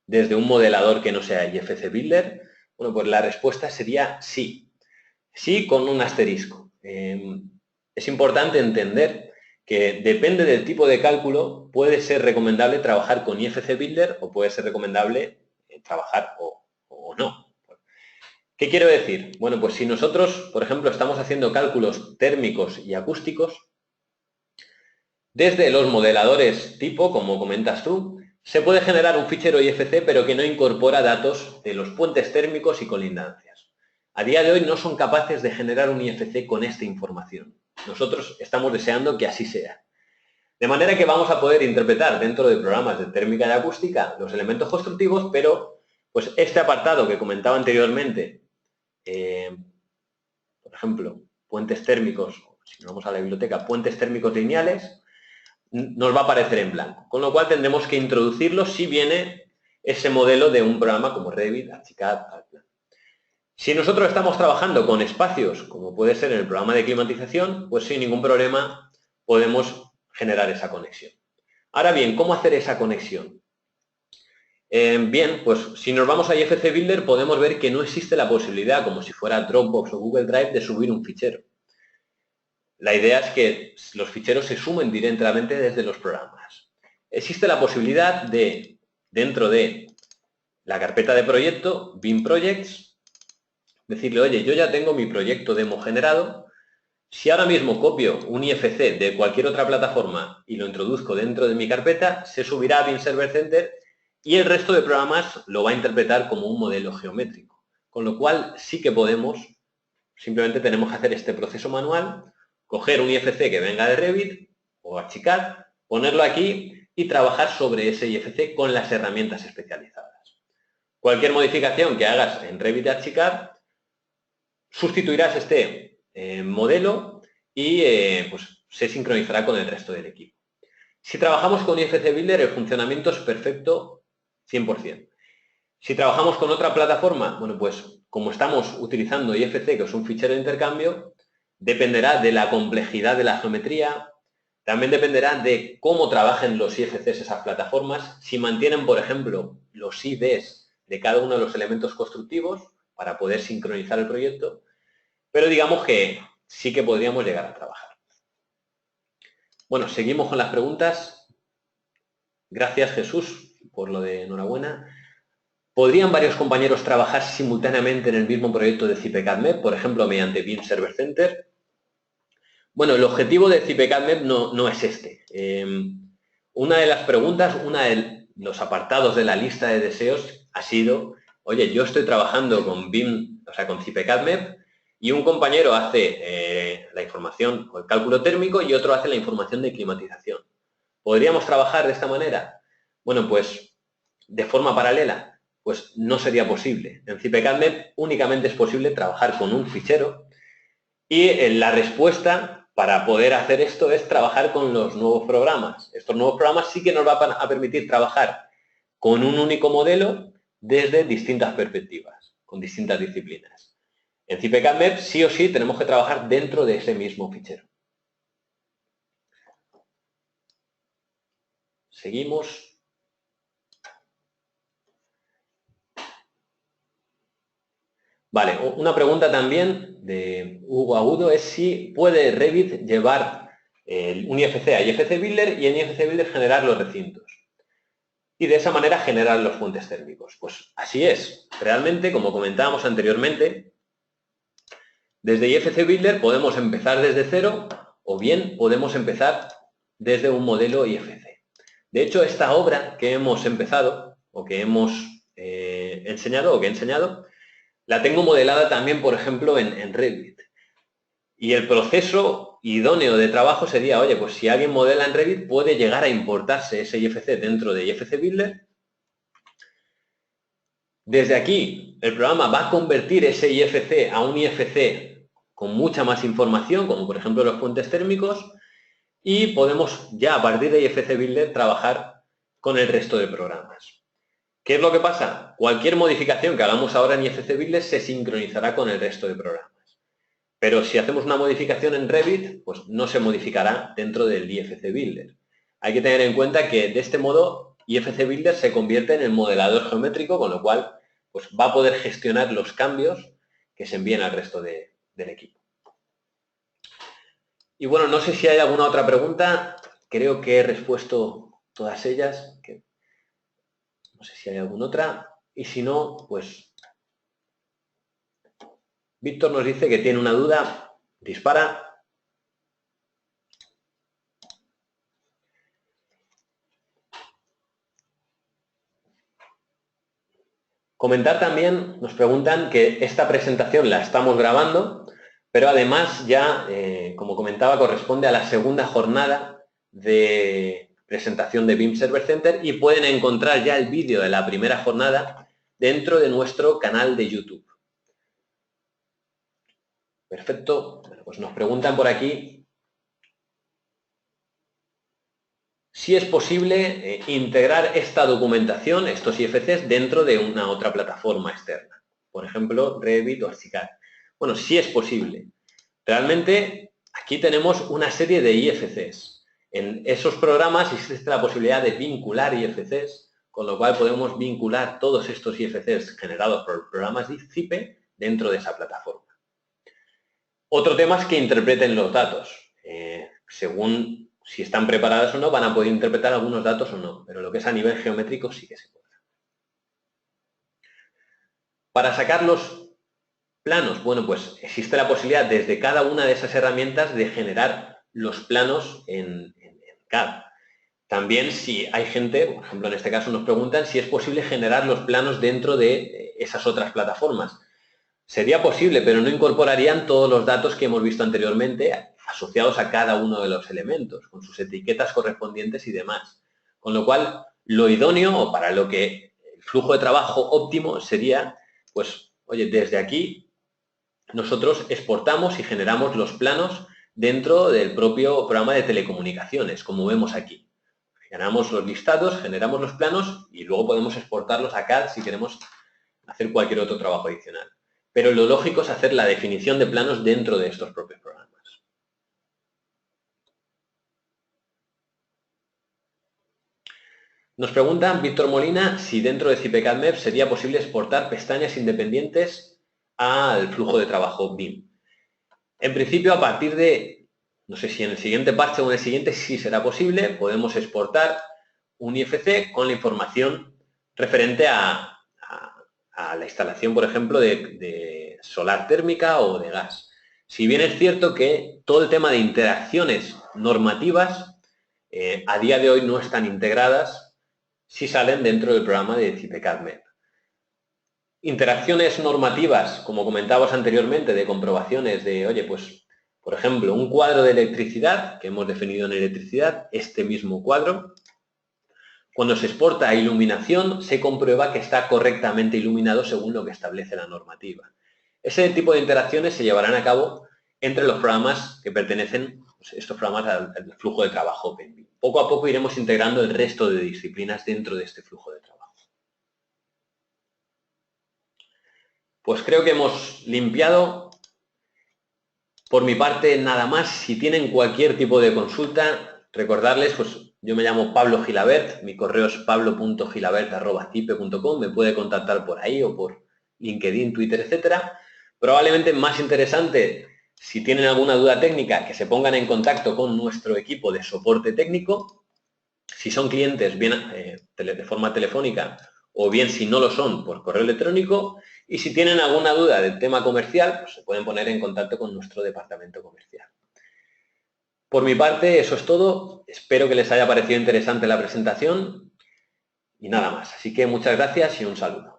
desde un modelador que no sea IFC Builder. Bueno, pues la respuesta sería sí. Sí, con un asterisco. Es importante entender que depende del tipo de cálculo, puede ser recomendable trabajar con IFC Builder o puede ser recomendable trabajar o no. ¿Qué quiero decir? Bueno, pues si nosotros, por ejemplo, estamos haciendo cálculos térmicos y acústicos, desde los modeladores tipo, como comentas tú, se puede generar un fichero IFC, pero que no incorpora datos de los puentes térmicos y colindancias. A día de hoy no son capaces de generar un IFC con esta información. Nosotros estamos deseando que así sea. De manera que vamos a poder interpretar dentro de programas de térmica y acústica los elementos constructivos, pero pues este apartado que comentaba anteriormente, por ejemplo, puentes térmicos, si nos vamos a la biblioteca, puentes térmicos lineales, nos va a aparecer en blanco. Con lo cual tendremos que introducirlo si viene ese modelo de un programa como Revit, Archicad, Artplan. Si nosotros estamos trabajando con espacios, como puede ser en el programa de climatización, pues sin ningún problema podemos generar esa conexión. Ahora bien, ¿cómo hacer esa conexión? Bien, pues si nos vamos a IFC Builder podemos ver que no existe la posibilidad, como si fuera Dropbox o Google Drive, de subir un fichero. La idea es que los ficheros se sumen directamente desde los programas. Existe la posibilidad de, dentro de la carpeta de proyecto, BIM Projects, decirle, oye, yo ya tengo mi proyecto demo generado. Si ahora mismo copio un IFC de cualquier otra plataforma y lo introduzco dentro de mi carpeta, se subirá a BIM Server Center y el resto de programas lo va a interpretar como un modelo geométrico. Con lo cual sí que podemos, simplemente tenemos que hacer este proceso manual, coger un IFC que venga de Revit o Archicad, ponerlo aquí y trabajar sobre ese IFC con las herramientas especializadas. Cualquier modificación que hagas en Revit y Archicad, sustituirás este modelo y pues, se sincronizará con el resto del equipo. Si trabajamos con IFC Builder, el funcionamiento es perfecto 100%. Si trabajamos con otra plataforma, bueno, pues como estamos utilizando IFC, que es un fichero de intercambio, dependerá de la complejidad de la geometría, también dependerá de cómo trabajen los IFCs esas plataformas, si mantienen, por ejemplo, los IDs de cada uno de los elementos constructivos para poder sincronizar el proyecto, pero digamos que sí que podríamos llegar a trabajar. Bueno, seguimos con las preguntas. Gracias, Jesús, por lo de enhorabuena. ¿Podrían varios compañeros trabajar simultáneamente en el mismo proyecto de CIPECAD MEP, por ejemplo, mediante BIM Server Center? Bueno, el objetivo de CIPECAD MEP no es este. Una de las preguntas, uno de los apartados de la lista de deseos ha sido, oye, yo estoy trabajando con BIM, o sea, con CIPECAD MEP, y un compañero hace la información o el cálculo térmico y otro hace la información de climatización. ¿Podríamos trabajar de esta manera? Bueno, pues de forma paralela, pues no sería posible. En CIPECAD MEP únicamente es posible trabajar con un fichero y la respuesta para poder hacer esto es trabajar con los nuevos programas. Estos nuevos programas sí que nos van a permitir trabajar con un único modelo desde distintas perspectivas, con distintas disciplinas. En CIPECADMEP sí o sí tenemos que trabajar dentro de ese mismo fichero. Seguimos. Vale, una pregunta también de Hugo Agudo es si puede Revit llevar un IFC a IFC Builder y en IFC Builder generar los recintos. Y de esa manera generar los puentes térmicos. Pues así es. Realmente, como comentábamos anteriormente, desde IFC Builder podemos empezar desde cero o bien podemos empezar desde un modelo IFC. De hecho, esta obra que hemos empezado o que hemos enseñado o que he enseñado, la tengo modelada también, por ejemplo, en Revit. Y el proceso idóneo de trabajo sería, oye, pues si alguien modela en Revit, puede llegar a importarse ese IFC dentro de IFC Builder. Desde aquí, el programa va a convertir ese IFC a un IFC con mucha más información, como por ejemplo los puentes térmicos, y podemos ya a partir de IFC Builder trabajar con el resto de programas. ¿Qué es lo que pasa? Cualquier modificación que hagamos ahora en IFC Builder se sincronizará con el resto de programas. Pero si hacemos una modificación en Revit, pues no se modificará dentro del IFC Builder. Hay que tener en cuenta que de este modo IFC Builder se convierte en el modelador geométrico, con lo cual pues, va a poder gestionar los cambios que se envíen al resto del equipo. Y bueno, no sé si hay alguna otra pregunta. Creo que he respuesto todas ellas. No sé si hay alguna otra. Y si no, pues Víctor nos dice que tiene una duda. Dispara. Comentar también, nos preguntan que esta presentación la estamos grabando, pero además ya, como comentaba, corresponde a la segunda jornada de presentación de BIM Server Center y pueden encontrar ya el vídeo de la primera jornada dentro de nuestro canal de YouTube. Perfecto. Bueno, pues nos preguntan por aquí si es posible integrar esta documentación, estos IFCs, dentro de una otra plataforma externa. Por ejemplo, Revit o Archicad. Bueno, sí es posible. Realmente, aquí tenemos una serie de IFCs. En esos programas existe la posibilidad de vincular IFCs, con lo cual podemos vincular todos estos IFCs generados por programas de CIPE dentro de esa plataforma. Otro tema es que interpreten los datos. Según si están preparadas o no, van a poder interpretar algunos datos o no, pero lo que es a nivel geométrico sí que se puede. Para sacar los planos, bueno, pues existe la posibilidad desde cada una de esas herramientas de generar los planos en CAD. También si hay gente, por ejemplo en este caso nos preguntan si es posible generar los planos dentro de esas otras plataformas. Sería posible, pero no incorporarían todos los datos que hemos visto anteriormente asociados a cada uno de los elementos, con sus etiquetas correspondientes y demás. Con lo cual, lo idóneo o para lo que el flujo de trabajo óptimo sería, pues, oye, desde aquí nosotros exportamos y generamos los planos dentro del propio programa de telecomunicaciones, como vemos aquí. Generamos los listados, generamos los planos y luego podemos exportarlos a CAD si queremos hacer cualquier otro trabajo adicional. Pero lo lógico es hacer la definición de planos dentro de estos propios programas. Nos pregunta Víctor Molina si dentro de CIPECADMEP sería posible exportar pestañas independientes al flujo de trabajo BIM. En principio, a partir de, no sé si en el siguiente parche o en el siguiente, sí será posible, podemos exportar un IFC con la información referente a la instalación, por ejemplo, de solar térmica o de gas. Si bien es cierto que todo el tema de interacciones normativas a día de hoy no están integradas si salen dentro del programa de CIPECADMEP. Interacciones normativas, como comentábamos anteriormente, de comprobaciones de, oye, pues, por ejemplo, un cuadro de electricidad que hemos definido en electricidad, este mismo cuadro, cuando se exporta a iluminación, se comprueba que está correctamente iluminado según lo que establece la normativa. Ese tipo de interacciones se llevarán a cabo entre los programas que pertenecen estos programas al flujo de trabajo OpenView. Poco a poco iremos integrando el resto de disciplinas dentro de este flujo de trabajo. Pues creo que hemos limpiado. Por mi parte, nada más. Si tienen cualquier tipo de consulta, recordarles, pues yo me llamo Pablo Gilabert, mi correo es pablo.gilabert@cipe.com, me puede contactar por ahí o por LinkedIn, Twitter, etcétera. Probablemente más interesante, si tienen alguna duda técnica, que se pongan en contacto con nuestro equipo de soporte técnico. Si son clientes, bien de forma telefónica, o bien si no lo son, por correo electrónico. Y si tienen alguna duda del tema comercial, pues se pueden poner en contacto con nuestro departamento comercial. Por mi parte, eso es todo. Espero que les haya parecido interesante la presentación y nada más. Así que muchas gracias y un saludo.